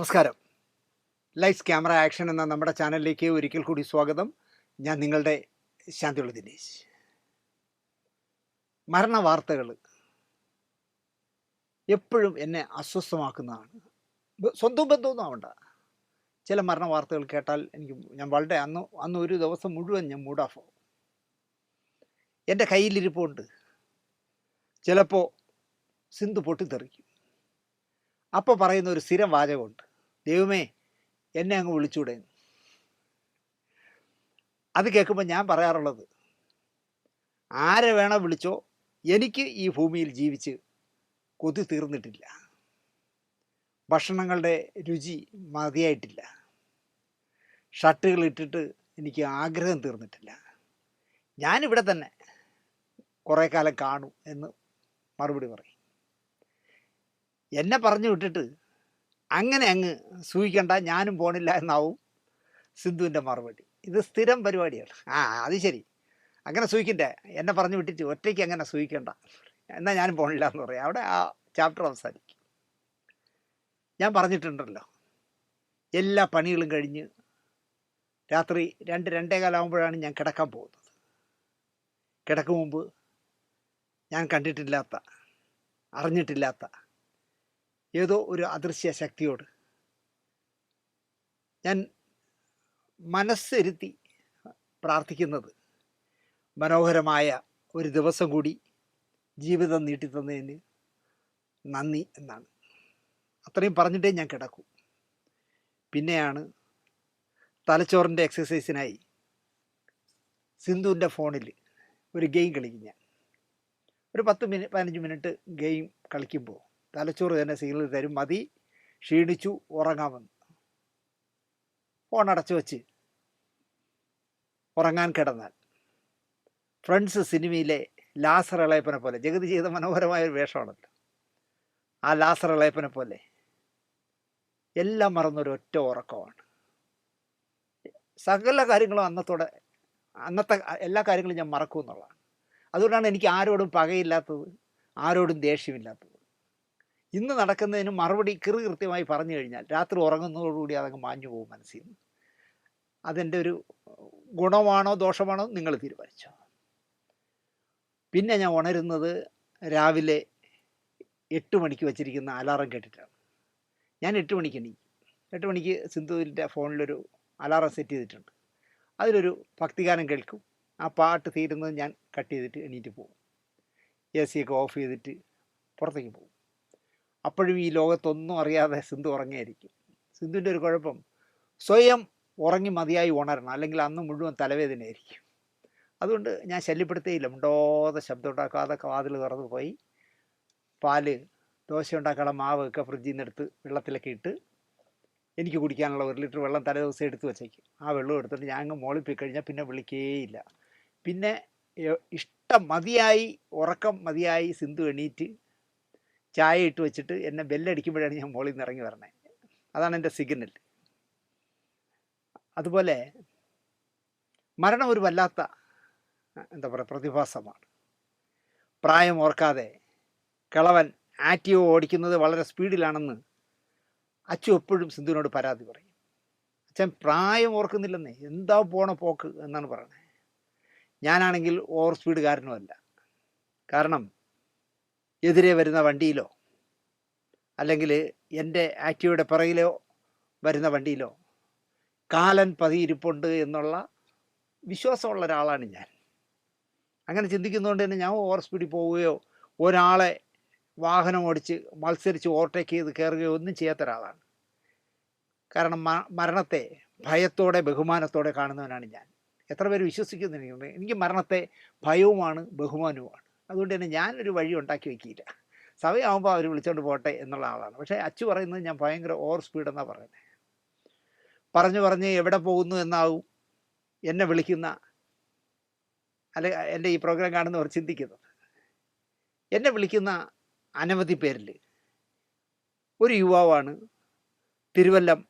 നമസ്കാരം. Lights camera action എന്ന നമ്മുടെ ചാനലിലേക്ക് ഒരിക്കൽ കൂടി സ്വാഗതം. ഞാൻ നിങ്ങളുടെ ശാന്തിയുള്ള ദിനേശ്. മരണ വാർത്തകൾ എപ്പോഴും എന്നെ അസ്വസ്ഥമാക്കുന്നതാണ്. സ്വന്തം ബന്ധമൊന്നും ആവണ്ട. ചില മരണ വാർത്തകൾ കേട്ടാൽ ഞാൻ വളരെ അന്ന് ഒരു ദിവസം മുഴുവൻ ഞാൻ മൂഡ് ഓഫ് ആവും. എൻ്റെ കയ്യിലിരിപ്പുണ്ട്. ചിലപ്പോൾ സിന്ധു പൊട്ടിത്തെറിക്കും. അപ്പോൾ പറയുന്ന ഒരു സ്ഥിരം വാചകമുണ്ട്, ദൈവമേ എന്നെ അങ്ങ് വിളിച്ചൂടെ. അത് കേൾക്കുമ്പോൾ ഞാൻ പറയാറുള്ളത്, ആരെ വേണോ വിളിച്ചോ, എനിക്ക് ഈ ഭൂമിയിൽ ജീവിച്ച് കൊതി തീർന്നിട്ടില്ല. ഭക്ഷണങ്ങളുടെ രുചി മതിയായിട്ടില്ല. ഷർട്ടുകൾ ഇട്ടിട്ട് എനിക്ക് ആഗ്രഹം തീർന്നിട്ടില്ല. ഞാനിവിടെ തന്നെ കുറേ കാലം കാണും എന്ന് മറുപടി പറയും. എന്നെ പറഞ്ഞു വിട്ടിട്ട് അങ്ങനെ അങ്ങ് സൂഹിക്കണ്ട, ഞാനും പോണില്ല എന്നാവും സിന്ധുവിൻ്റെ മറുപടി. ഇത് സ്ഥിരം പരിപാടിയാണ്. അത് ശരി, അങ്ങനെ സൂഹിക്കണ്ടേ, എന്നെ പറഞ്ഞു വിട്ടിട്ട് ഒറ്റയ്ക്ക് അങ്ങനെ സൂഹിക്കണ്ട, എന്നാൽ ഞാനും പോണില്ല എന്ന് പറയും. അവിടെ ആ ചാപ്റ്റർ അവസാനിക്കും. ഞാൻ പറഞ്ഞിട്ടുണ്ടല്ലോ, എല്ലാ പണികളും കഴിഞ്ഞ് രാത്രി 2-2:15 ഞാൻ കിടക്കാൻ പോകുന്നത്. കിടക്കും മുമ്പ് ഞാൻ കണ്ടിട്ടില്ലാത്ത, അറിഞ്ഞിട്ടില്ലാത്ത ഏതോ ഒരു അദൃശ്യ ശക്തിയോട് ഞാൻ മനസ്സിരുത്തി പ്രാർത്ഥിക്കുന്നത്, മനോഹരമായ ഒരു ദിവസം കൂടി ജീവിതം നീട്ടിത്തന്നതിന് നന്ദി എന്നാണ്. അത്രയും പറഞ്ഞിട്ടേ ഞാൻ കിടക്കൂ. പിന്നെയാണ് തലച്ചോറിൻ്റെ എക്സസൈസിനായി സിന്ധുവിൻ്റെ ഫോണിൽ ഒരു ഗെയിം കളിക്കും. ഞാൻ ഒരു 10-15 മിനിറ്റ് ഗെയിം കളിക്കുമ്പോൾ തലച്ചോറ് തന്നെ സിഗ്നൽ തരും, മതി, ക്ഷീണിച്ചു, ഉറങ്ങാമെന്ന്. ഫോൺ അടച്ചു വച്ച് ഉറങ്ങാൻ കിടന്നാൽ ഫ്രണ്ട്സ് സിനിമയിലെ ലാസർ ഇളയപ്പനെ പോലെ, ജഗതി ചെയ്ത മനോഹരമായൊരു വേഷമാണല്ലോ, ആ ലാസർ ഇളയപ്പനെ പോലെ എല്ലാം മറന്നൊരു ഒറ്റ ഉറക്കമാണ്. സകല കാര്യങ്ങളും അന്നത്തെ എല്ലാ കാര്യങ്ങളും ഞാൻ മറക്കും എന്നുള്ളതാണ്. അതുകൊണ്ടാണ് എനിക്ക് ആരോടും പകയില്ലാത്തത്, ആരോടും ദേഷ്യമില്ലാത്തത്. ഇന്ന് നടക്കുന്നതിന് മറുപടി കൃത്യമായി പറഞ്ഞു കഴിഞ്ഞാൽ രാത്രി ഉറങ്ങുന്നതോടുകൂടി അതങ്ങ് മാഞ്ഞു പോകും മനസ്സിൽ നിന്ന്. അതെൻ്റെ ഒരു ഗുണമാണോ ദോഷമാണോ നിങ്ങൾ തീരുമാനിച്ചോ. പിന്നെ ഞാൻ ഉണരുന്നത് രാവിലെ 8 മണിക്ക് വച്ചിരിക്കുന്ന അലാറം കേട്ടിട്ടാണ്. ഞാൻ 8 മണിക്ക് എണീക്കും. 8 മണിക്ക് സിന്ധുവിൻ്റെ ഫോണിലൊരു അലാറം സെറ്റ് ചെയ്തിട്ടുണ്ട്. അതിലൊരു ഭക്തിഗാനം കേൾക്കും. ആ പാട്ട് തീരുന്നത് ഞാൻ കട്ട് ചെയ്തിട്ട് എണീറ്റ് പോകും. AC ഒക്കെ ഓഫ് ചെയ്തിട്ട് പുറത്തേക്ക് പോകും. അപ്പോഴും ഈ ലോകത്തൊന്നും അറിയാതെ സിന്ധു ഉറങ്ങിയായിരിക്കും. സിന്ധുവിൻ്റെ ഒരു കുഴപ്പം, സ്വയം ഉറങ്ങി മതിയായി ഉണരണം, അല്ലെങ്കിൽ അന്ന് മുഴുവൻ തലവേദനയായിരിക്കും. അതുകൊണ്ട് ഞാൻ ശല്യപ്പെടുത്തേയില്ല. മിണ്ടാതെ ശബ്ദം ഉണ്ടാക്കാതെ വാതിൽ തുറന്ന് പോയി പാല്, ദോശ ഉണ്ടാക്കാനുള്ള മാവ് ഒക്കെ ഫ്രിഡ്ജിൽ നിന്ന് എടുത്ത് വെള്ളത്തിലൊക്കെ ഇട്ട് എനിക്ക് കുടിക്കാനുള്ള 1 ലിറ്റർ വെള്ളം തലേ ദിവസം എടുത്ത് വെച്ചേക്കും. ആ വെള്ളം എടുത്തിട്ട് ഞാൻ അങ്ങ് മോളിൽ പോയി കഴിഞ്ഞാൽ പിന്നെ വിളിക്കേയില്ല. പിന്നെ ഇഷ്ടം മതിയായി, ഉറക്കം മതിയായി സിന്ധു എണീറ്റ് ചായ ഇട്ട് വെച്ചിട്ട് എന്നെ ബെല്ലടിക്കുമ്പോഴാണ് ഞാൻ മോളിൽ നിന്ന് ഇറങ്ങി വരണേ. അതാണ് എൻ്റെ സിഗ്നൽ. അതുപോലെ മരണം ഒരു വല്ലാത്ത പ്രതിഭാസമാണ്. പ്രായം ഓർക്കാതെ കിളവൻ ആക്റ്റീവ് ഓടിക്കുന്നത് വളരെ സ്പീഡിലാണെന്ന് അച്ചു എപ്പോഴും സിന്ധുവിനോട് പരാതി പറയും. അച്ഛൻ പ്രായം ഓർക്കുന്നില്ലെന്നേ, എന്താ പോണ പോക്ക് എന്നാണ് പറയുന്നത്. ഞാനാണെങ്കിൽ ഓവർ സ്പീഡുകാരനുമല്ല. കാരണം എതിരെ വരുന്ന വണ്ടിയിലോ അല്ലെങ്കിൽ എൻ്റെ ആക്റ്റീവയുടെ പിറകിലോ വരുന്ന വണ്ടിയിലോ കാലൻ പതിയിരിപ്പുണ്ട് എന്നുള്ള വിശ്വാസമുള്ള ഒരാളാണ് ഞാൻ. അങ്ങനെ ചിന്തിക്കുന്നതുകൊണ്ട് തന്നെ ഞാൻ ഓവർ സ്പീഡിൽ പോവുകയോ ഒരാളെ വാഹനം ഓടിച്ച് മത്സരിച്ച് ഓവർടേക്ക് ചെയ്ത് കയറുകയോ ഒന്നും ചെയ്യാത്ത ഒരാളാണ്. കാരണം മരണത്തെ ഭയത്തോടെ ബഹുമാനത്തോടെ കാണുന്നവനാണ് ഞാൻ. എത്ര പേര് വിശ്വസിക്കുന്നുണ്ട്? എനിക്ക് മരണത്തെ ഭയവുമാണ് ബഹുമാനവുമാണ്. അതുകൊണ്ട് തന്നെ ഞാനൊരു വഴി ഉണ്ടാക്കി വയ്ക്കില്ല. സമയമാകുമ്പോൾ അവർ വിളിച്ചുകൊണ്ട് പോട്ടെ എന്നുള്ള ആളാണ്. പക്ഷേ അച്ചു പറയുന്നത് ഞാൻ ഭയങ്കര ഓവർ സ്പീഡെന്നാണ് പറയുന്നത്. പറഞ്ഞ് എവിടെ പോകുന്നു എന്നാവും എന്നെ വിളിക്കുന്ന, എൻ്റെ ഈ പ്രോഗ്രാം കാണുന്നവർ ചിന്തിക്കുന്നത്. എന്നെ വിളിക്കുന്ന അനവധി പേരിൽ ഒരു യുവാവാണ് തിരുവല്ലം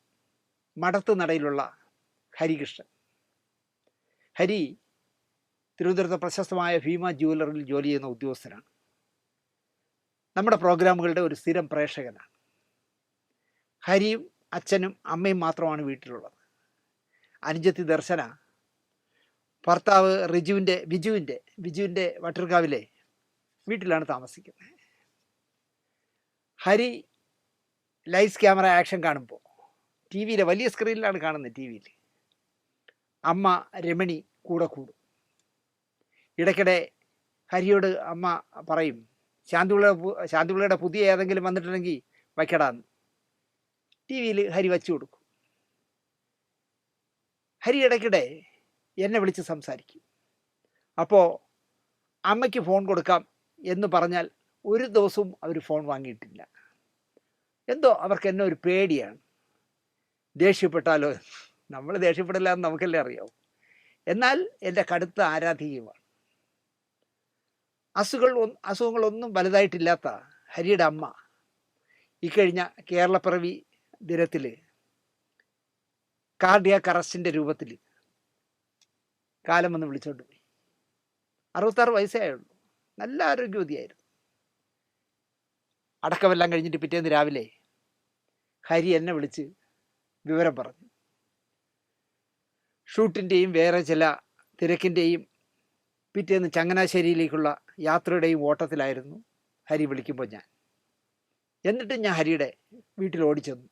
മടത്ത് നടയിലുള്ള ഹരികൃഷ്ണൻ. ഹരി തിരുവനന്തപുരത്തെ പ്രശസ്തമായ ഭീമ ജുവലറിൽ ജോലി ചെയ്യുന്ന ഉദ്യോഗസ്ഥനാണ്. നമ്മുടെ പ്രോഗ്രാമുകളുടെ ഒരു സ്ഥിരം പ്രേക്ഷകനാണ്. ഹരിയും അച്ഛനും അമ്മയും മാത്രമാണ് വീട്ടിലുള്ളത്. അനുജത്തി ദർശന ഭർത്താവ് ബിജുവിൻ്റെ വട്ടിയൂർക്കാവിലെ വീട്ടിലാണ് താമസിക്കുന്നത്. ഹരി ലൈറ്റ്സ് ക്യാമറ ആക്ഷൻ കാണുമ്പോൾ ടി വിയിലെ വലിയ സ്ക്രീനിലാണ് കാണുന്നത്. ടി വിയിൽ അമ്മ രമണി കൂടെ കൂടും. ഇടയ്ക്കിടെ ഹരിയോട് അമ്മ പറയും, ശാന്തിപിള്ളയുടെ പുതിയ ഏതെങ്കിലും വന്നിട്ടുണ്ടെങ്കിൽ വയ്ക്കടാന്ന്. ടി വിയിൽ ഹരി വച്ചു കൊടുക്കും. ഹരി ഇടയ്ക്കിടെ എന്നെ വിളിച്ച് സംസാരിക്കും. അപ്പോൾ അമ്മയ്ക്ക് ഫോൺ കൊടുക്കാം എന്ന് പറഞ്ഞാൽ ഒരു ദിവസവും അവർ ഫോൺ വാങ്ങിയിട്ടില്ല. എന്തോ അവർക്ക് എന്നെ ഒരു പേടിയാണ്. ദേഷ്യപ്പെട്ടാലോ, നമ്മൾ ദേഷ്യപ്പെടില്ല എന്ന് നമുക്കല്ലേ അറിയാവൂ. എന്നാൽ എൻ്റെ കടുത്ത ആരാധികയുമാണ്. അസുഖങ്ങളൊന്നും വലുതായിട്ടില്ലാത്ത ഹരിയുടെ അമ്മ ഇക്കഴിഞ്ഞ കേരളപ്പിറവി ദിനത്തിൽ കാർഡിയാക് അറസ്റ്റിൻ്റെ രൂപത്തിൽ കാലം വന്ന് വിളിച്ചോണ്ട് പോയി. 66 വയസ്സേ ആയുള്ളൂ. നല്ല ആരോഗ്യവതിയായിരുന്നു. അടക്കമെല്ലാം കഴിഞ്ഞിട്ട് പിറ്റേന്ന് രാവിലെ ഹരി എന്നെ വിളിച്ച് വിവരം പറഞ്ഞു. ഷൂട്ടിൻ്റെയും വേറെ ചില തിരക്കിൻ്റെയും പിറ്റേന്ന് ചങ്ങനാശ്ശേരിയിലേക്കുള്ള യാത്രയുടെയും ഓട്ടത്തിലായിരുന്നു ഹരി വിളിക്കുമ്പോൾ ഞാൻ. എന്നിട്ട് ഞാൻ ഹരിയുടെ വീട്ടിൽ ഓടിച്ചെന്നു.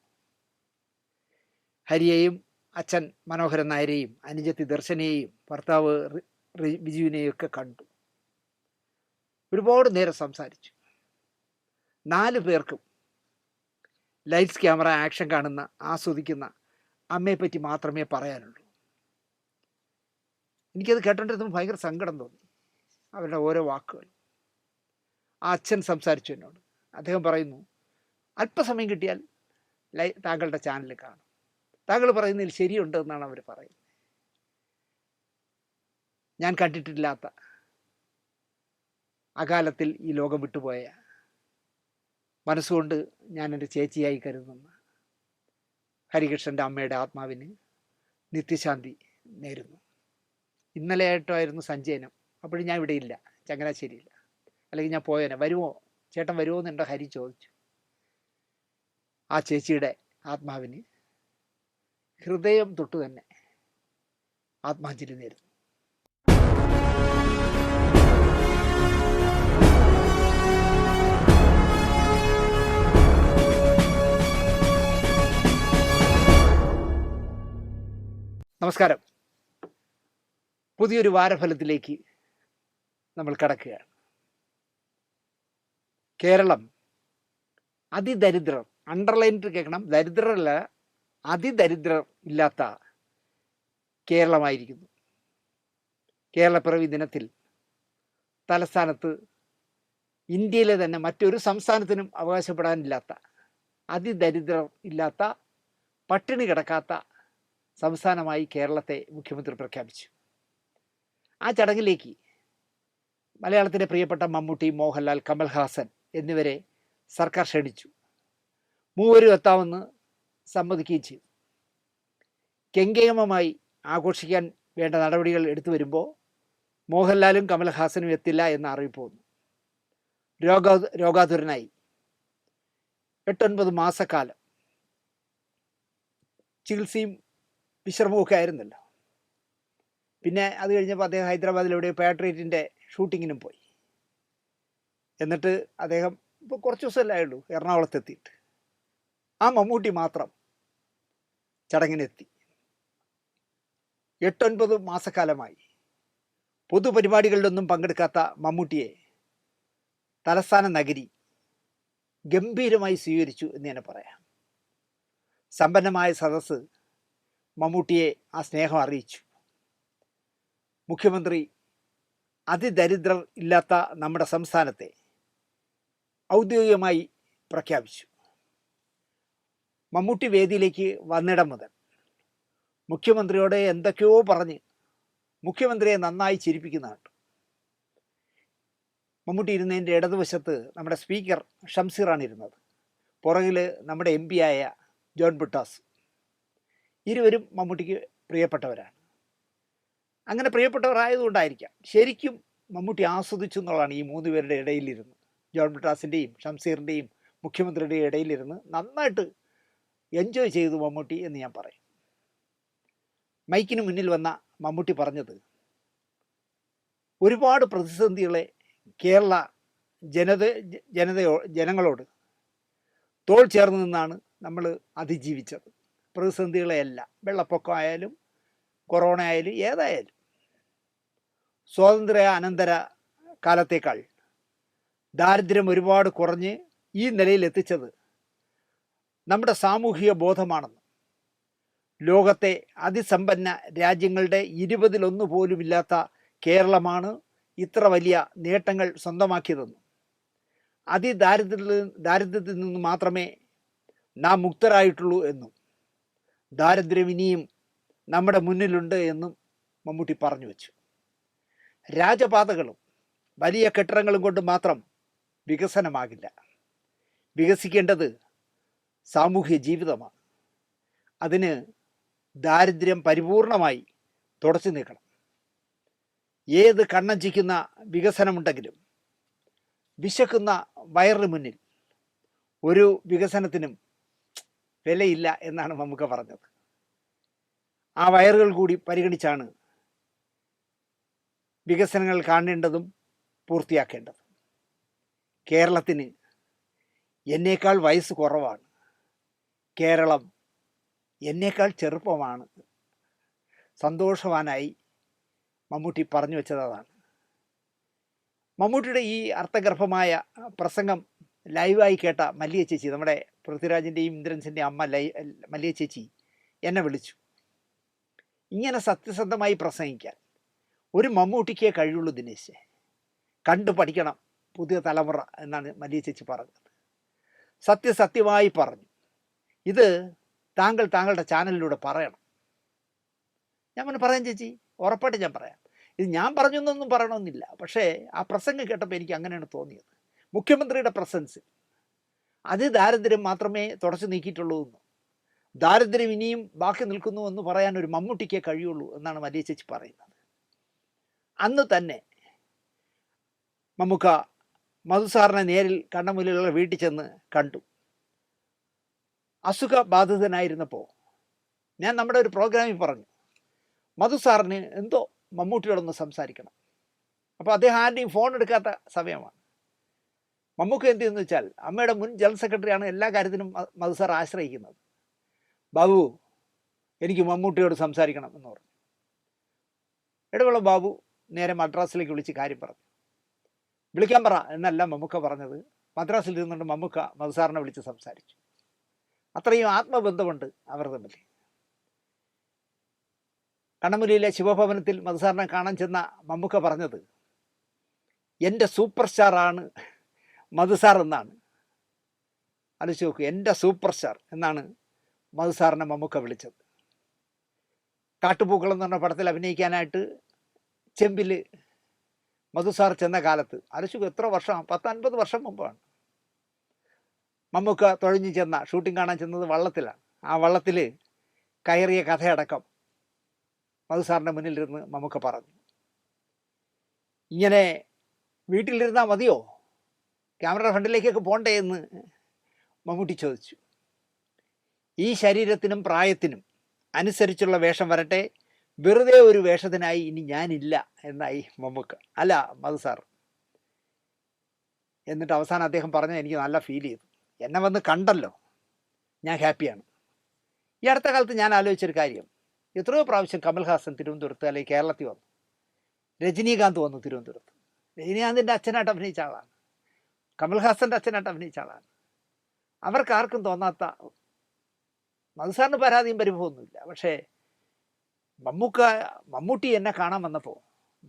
ഹരിയെയും അച്ഛൻ മനോഹരൻ നായരെയും അനുജത്തി ദർശനയെയും ഭർത്താവ് ബിജുവിനെയും ഒക്കെ കണ്ടു. ഒരുപാട് നേരം സംസാരിച്ചു. 4 പേർക്കും ലൈറ്റ്സ് ക്യാമറ ആക്ഷൻ കാണുന്ന ആസ്വദിക്കുന്ന അമ്മയെപ്പറ്റി മാത്രമേ പറയാനുള്ളൂ. എനിക്കത് കേട്ടോണ്ടിരുന്നപ്പോൾ ഭയങ്കര സങ്കടം തോന്നി, അവരുടെ ഓരോ വാക്കുകൾ. ആ അച്ഛൻ സംസാരിച്ചു എന്നോട്. അദ്ദേഹം പറയുന്നു, അല്പസമയം കിട്ടിയാൽ താങ്കളുടെ ചാനൽ കാണും, താങ്കൾ പറയുന്നതിൽ ശരിയുണ്ട് എന്നാണ് അവർ പറയുന്നത്. ഞാൻ കണ്ടിട്ടില്ലാത്ത അകാലത്തിൽ ഈ ലോകം വിട്ടുപോയ, മനസ്സുകൊണ്ട് ഞാൻ എൻ്റെ ചേച്ചിയായി കരുതുന്ന ഹരികൃഷ്ണൻ്റെ അമ്മയുടെ ആത്മാവിന് നിത്യശാന്തി നേരുന്നു. ഇന്നലെയായിട്ടായിരുന്നു സഞ്ചയനം. അപ്പോഴും ഞാൻ ഇവിടെ ഇല്ല, ചങ്ങനാശ്ശേരിയില്ല. അല്ലെങ്കിൽ ഞാൻ പോയേനെ. ചേട്ടൻ വരുമോ എന്ന് എൻ്റെ ഹരി ചോദിച്ചു. ആ ചേച്ചിയുടെ ആത്മാവിന് ഹൃദയം തൊട്ട് തന്നെ ആത്മാഞ്ജലി നേരുന്നു. നമസ്കാരം. പുതിയൊരു വാരഫലത്തിലേക്ക് നമ്മൾ കടക്കുകയാണ്. കേരളം അതിദരിദ്രർ, അണ്ടർലൈനിട്ട് കേൾക്കണം, ദരിദ്രരല്ല, അതിദരിദ്രർ ഇല്ലാത്ത കേരളമായിരിക്കുന്നു. കേരളപ്പിറവി ദിനത്തിൽ തലസ്ഥാനത്ത് ഇന്ത്യയിലെ തന്നെ മറ്റൊരു സംസ്ഥാനത്തിനും അവകാശപ്പെടാനില്ലാത്ത, അതിദരിദ്രർ ഇല്ലാത്ത, പട്ടിണി കിടക്കാത്ത സംസ്ഥാനമായി കേരളത്തെ മുഖ്യമന്ത്രി പ്രഖ്യാപിച്ചു. ആ ചടങ്ങിലേക്ക് മലയാളത്തിലെ പ്രിയപ്പെട്ട മമ്മൂട്ടി, മോഹൻലാൽ, കമൽഹാസൻ എന്നിവരെ സർക്കാർ ക്ഷണിച്ചു. മൂവരും എത്താമെന്ന് സമ്മതിക്കുകയും ചെയ്തു. കെങ്കേമമായി ആഘോഷിക്കാൻ വേണ്ട നടപടികൾ എടുത്തു വരുമ്പോൾ മോഹൻലാലും കമൽഹാസനും എത്തില്ല എന്ന അറിയിപ്പ് വന്നു. രോഗാതുരനായി 8-9 മാസക്കാലം ചികിത്സയും വിശ്രമമൊക്കെ ആയിരുന്നല്ലോ. പിന്നെ അത് കഴിഞ്ഞപ്പോൾ അദ്ദേഹം ഹൈദരാബാദിൽ എവിടെയോ പാട്രിയറ്റിൻ്റെ ഷൂട്ടിങ്ങിനും പോയി. എന്നിട്ട് അദ്ദേഹം ഇപ്പോൾ കുറച്ച് ദിവസമല്ലേ ആയുള്ളൂ എറണാകുളത്തെത്തിയിട്ട്. ആ മമ്മൂട്ടി മാത്രം ചടങ്ങിനെത്തി. 8-9 മാസക്കാലമായി പൊതുപരിപാടികളിലൊന്നും പങ്കെടുക്കാത്ത മമ്മൂട്ടിയെ തലസ്ഥാന നഗരി ഗംഭീരമായി സ്വീകരിച്ചു എന്ന് തന്നെ പറയാം. സമ്പന്നമായ സദസ്സ് മമ്മൂട്ടിയെ ആ സ്നേഹം അറിയിച്ചു. മുഖ്യമന്ത്രി അതിദരിദ്രർ ഇല്ലാത്ത നമ്മുടെ സംസ്ഥാനത്തെ ഔദ്യോഗികമായി പ്രഖ്യാപിച്ചു. മമ്മൂട്ടി വേദിയിലേക്ക് വന്നിടം മുതൽ മുഖ്യമന്ത്രിയോട് എന്തൊക്കെയോ പറഞ്ഞ് മുഖ്യമന്ത്രിയെ നന്നായി ചിരിപ്പിക്കുന്നതാണ്. മമ്മൂട്ടി ഇരുന്നതിൻ്റെ ഇടതുവശത്ത് നമ്മുടെ സ്പീക്കർ ഷംസീറാണ് ഇരുന്നത്. പുറകിൽ നമ്മുടെ MP ആയ ജോൺ ബ്രിട്ടാസ്. ഇരുവരും മമ്മൂട്ടിക്ക് പ്രിയപ്പെട്ടവരാണ്. അങ്ങനെ പ്രിയപ്പെട്ടവരായതുകൊണ്ടായിരിക്കാം ശരിക്കും മമ്മൂട്ടി ആസ്വദിച്ചു എന്നുള്ളതാണ് ഈ 3 പേരുടെ ഇടയിലിരുന്ന്, ജോൺ ബ്രിട്ടാസിൻ്റെയും ഷംസീറിൻ്റെയും മുഖ്യമന്ത്രിയുടെയും ഇടയിലിരുന്ന് നന്നായിട്ട് എൻജോയ് ചെയ്തു മമ്മൂട്ടി എന്ന് ഞാൻ പറയും. മൈക്കിന് മുന്നിൽ വന്ന മമ്മൂട്ടി പറഞ്ഞത് ഒരുപാട് പ്രതിസന്ധികളെ കേരള ജനങ്ങളോട് തോൾ ചേർന്ന് നിന്നാണ് നമ്മൾ അതിജീവിച്ചത്. പ്രതിസന്ധികളെയെല്ലാം, വെള്ളപ്പൊക്കം ആയാലും കൊറോണ ആയാലും ഏതായാലും. സ്വാതന്ത്ര്യ അനന്തര കാലത്തേക്കാൾ ദാരിദ്ര്യം ഒരുപാട് കുറഞ്ഞ് ഈ നിലയിൽ എത്തിച്ചത് നമ്മുടെ സാമൂഹിക ബോധമാണെന്നും ലോകത്തെ അതിസമ്പന്ന രാജ്യങ്ങളുടെ 20-1 പോലുമില്ലാത്ത കേരളമാണ് ഇത്ര വലിയ നേട്ടങ്ങൾ സ്വന്തമാക്കിയതെന്നും ദാരിദ്ര്യത്തിൽ നിന്ന് മാത്രമേ നാം മുക്തരായിട്ടുള്ളൂ എന്നും ദാരിദ്ര്യം ഇനിയും നമ്മുടെ മുന്നിലുണ്ട് എന്നും മമ്മൂട്ടി പറഞ്ഞു വെച്ചു. രാജപാതകളും വലിയ കെട്ടിടങ്ങളും കൊണ്ട് മാത്രം വികസനമാകില്ല. വികസിക്കേണ്ടത് സാമൂഹ്യ ജീവിതമാണ്. അതിന് ദാരിദ്ര്യം പരിപൂർണമായി തുടച്ചു നീക്കണം. ഏത് കണ്ണഞ്ചിക്കുന്ന വികസനമുണ്ടെങ്കിലും വിശക്കുന്ന വയറിന് മുന്നിൽ ഒരു വികസനത്തിനും വിലയില്ല എന്നാണ് മമ്മൂക്ക പറഞ്ഞത്. ആ വയറുകൾ കൂടി പരിഗണിച്ചാണ് വികസനങ്ങൾ കാണേണ്ടതും പൂർത്തിയാക്കേണ്ടതും. കേരളത്തിന് എന്നേക്കാൾ വയസ്സ് കുറവാണ്. കേരളം എന്നേക്കാൾ ചെറുപ്പമാണ്. സന്തോഷവാനായി മമ്മൂട്ടി പറഞ്ഞു വെച്ചതാണ്. മമ്മൂട്ടിയുടെ ഈ അർത്ഥഗർഭമായ പ്രസംഗം ലൈവായി കേട്ട മല്ലിയ ചേച്ചി, നമ്മുടെ പൃഥ്വിരാജിൻ്റെയും ഇന്ദ്രൻസിൻ്റെയും അമ്മ മല്ലിയ ചേച്ചി എന്നെ വിളിച്ചു. ഇങ്ങനെ സത്യസന്ധമായി പ്രസംഗിക്കാൻ ഒരു മമ്മൂട്ടിക്കേ കഴിയുള്ളൂ ദിനേശ്, കണ്ടു പഠിക്കണം പുതിയ തലമുറ എന്നാണ് മല്ലിയ ചേച്ചി പറഞ്ഞത്. സത്യസത്യമായി പറഞ്ഞു. ഇത് താങ്കളുടെ ചാനലിലൂടെ പറയണം. ഞാൻ പറഞ്ഞു, പറയാം ചേച്ചി, ഉറപ്പായിട്ട് ഞാൻ പറയാം. ഇത് ഞാൻ പറഞ്ഞു എന്നൊന്നും പറയണമെന്നില്ല, പക്ഷേ ആ പ്രസംഗം കേട്ടപ്പോൾ എനിക്ക് അങ്ങനെയാണ് തോന്നിയത്. മുഖ്യമന്ത്രിയുടെ പ്രസൻസിൽ ദാരിദ്ര്യം മാത്രമേ തുടച്ചു നീക്കിയിട്ടുള്ളൂ എന്നും ദാരിദ്ര്യം ഇനിയും ബാക്കി നിൽക്കുന്നു എന്ന് പറയാൻ ഒരു മമ്മൂട്ടിക്കേ കഴിയുള്ളൂ എന്നാണ് മല്ലിയ ചേച്ചി പറയുന്നത്. അന്ന് തന്നെ മമ്മൂക്ക മധുസാറിനെ നേരിൽ കണ്ണമുന്നിലുള്ള വീട്ടിൽ ചെന്ന് കണ്ടു. അസുഖബാധിതനായിരുന്നപ്പോൾ ഞാൻ നമ്മുടെ ഒരു പ്രോഗ്രാമിൽ പറഞ്ഞു, മധുസാറിന് എന്തോ മമ്മൂട്ടിയോടൊന്ന് സംസാരിക്കണം. അപ്പോൾ അദ്ദേഹം ആരുടെയും ഫോൺ എടുക്കാത്ത സമയമാണ്. മമ്മൂക്ക എന്ത് ചെയ്യുന്നു വെച്ചാൽ, അമ്മയുടെ മുൻ ജനറൽ സെക്രട്ടറിയാണ് എല്ലാ കാര്യത്തിനും മധുസാർ ആശ്രയിക്കുന്നത്. ബാബു, എനിക്ക് മമ്മൂട്ടിയോട് സംസാരിക്കണം എന്ന് പറഞ്ഞു. ഇടവേള ബാബു നേരെ മദ്രാസിലേക്ക് വിളിച്ച് കാര്യം പറഞ്ഞു. വിളിക്കാൻ പറ എന്നല്ല മമ്മൂക്ക പറഞ്ഞത്. മദ്രാസിൽ ഇരുന്നുകൊണ്ട് മമ്മൂക്ക മധുസാറിനെ വിളിച്ച് സംസാരിച്ചു. അത്രയും ആത്മബന്ധമുണ്ട് അവർ തമ്മിൽ. കണ്ണമുലിയിലെ ശിവഭവനത്തിൽ മധുസാറിനെ കാണാൻ ചെന്ന മമ്മൂക്ക പറഞ്ഞത്, എൻ്റെ സൂപ്പർ സ്റ്റാറാണ് മധുസാർ എന്നാണ്. ആലോചിച്ച് നോക്കൂ, എൻ്റെ സൂപ്പർ സ്റ്റാർ എന്നാണ് മധുസാറിനെ മമ്മൂക്ക വിളിച്ചത്. കാട്ടുപൂക്കളം എന്ന് പറഞ്ഞ പടത്തിൽ അഭിനയിക്കാനായിട്ട് ചെമ്പിൽ മധുസാർ ചെന്ന കാലത്ത്, ആലോചിച്ച് എത്ര വർഷം, 10-50 വർഷം മുമ്പാണ്. മമ്മൂക്ക തുഴഞ്ഞു ചെന്ന, ഷൂട്ടിംഗ് കാണാൻ ചെന്നത് വള്ളത്തിലാണ്. ആ വള്ളത്തിൽ കയറിയ കഥയടക്കം മധുസാറിൻ്റെ മുന്നിലിരുന്ന് മമ്മൂക്ക പറഞ്ഞു. ഇങ്ങനെ വീട്ടിലിരുന്നാൽ മതിയോ, ക്യാമറയുടെ ഫ്രണ്ടിലേക്കൊക്കെ പോണ്ടേ എന്ന് മമ്മൂട്ടി ചോദിച്ചു. ഈ ശരീരത്തിനും പ്രായത്തിനും അനുസരിച്ചുള്ള വേഷം വരട്ടെ, വെറുതെ ഒരു വേഷത്തിനായി ഇനി ഞാനില്ല എന്നായി മമ്മൂക്ക, അല്ല മധുസാർ. എന്നിട്ട് അവസാനം അദ്ദേഹം പറഞ്ഞത് എനിക്ക് നല്ല ഫീൽ ചെയ്തു. എന്നെ വന്ന് കണ്ടല്ലോ, ഞാൻ ഹാപ്പിയാണ്. ഈ അടുത്ത കാലത്ത് ഞാൻ ആലോചിച്ചൊരു കാര്യം, എത്രയോ പ്രാവശ്യം കമൽഹാസൻ തിരുവനന്തപുരത്ത് അല്ലെങ്കിൽ കേരളത്തിൽ വന്നു, രജനീകാന്ത് വന്നു തിരുവനന്തപുരത്ത്. രജനീകാന്തിൻ്റെ അച്ഛനായിട്ട് അഭിനയിച്ച ആളാണ്, കമൽഹാസൻ്റെ അച്ഛനായിട്ട് അഭിനയിച്ച ആളാണ്. അവർക്കാർക്കും തോന്നാത്ത, മധുസാറിന് പരാതിയും പരിഭവമൊന്നുമില്ല. പക്ഷേ മമ്മൂട്ടി എന്നെ കാണാൻ വന്നപ്പോൾ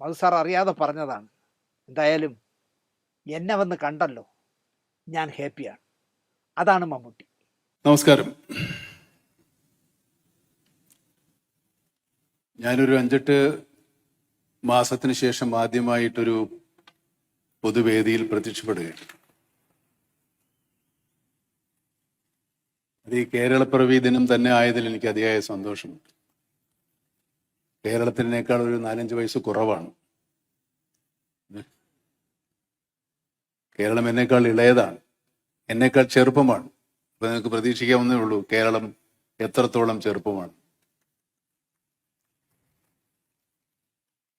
മധുസാർ അറിയാതെ പറഞ്ഞതാണ്, എന്തായാലും എന്നെ വന്ന് കണ്ടല്ലോ, ഞാൻ ഹാപ്പിയാണ്. അതാണ് മമ്മൂട്ടി. നമസ്കാരം. ഞാനൊരു 5-8 മാസത്തിന് ശേഷം ആദ്യമായിട്ടൊരു പൊതുവേദിയിൽ പ്രത്യക്ഷപ്പെടുകയാണ്. അത് ഈ കേരളപ്പിറവി ദിനം തന്നെ ആയതിൽ എനിക്ക് അതിയായ സന്തോഷമുണ്ട്. കേരളത്തിനേക്കാൾ ഒരു 4-5 വയസ്സ് കുറവാണ്. കേരളം എന്നേക്കാൾ ഇളയതാണ്, എന്നേക്കാൾ ചെറുപ്പമാണ്. അപ്പോൾ നിങ്ങൾക്ക് പ്രതീക്ഷിക്കാവുന്നേ ഉള്ളൂ കേരളം എത്രത്തോളം ചെറുപ്പമാണ്.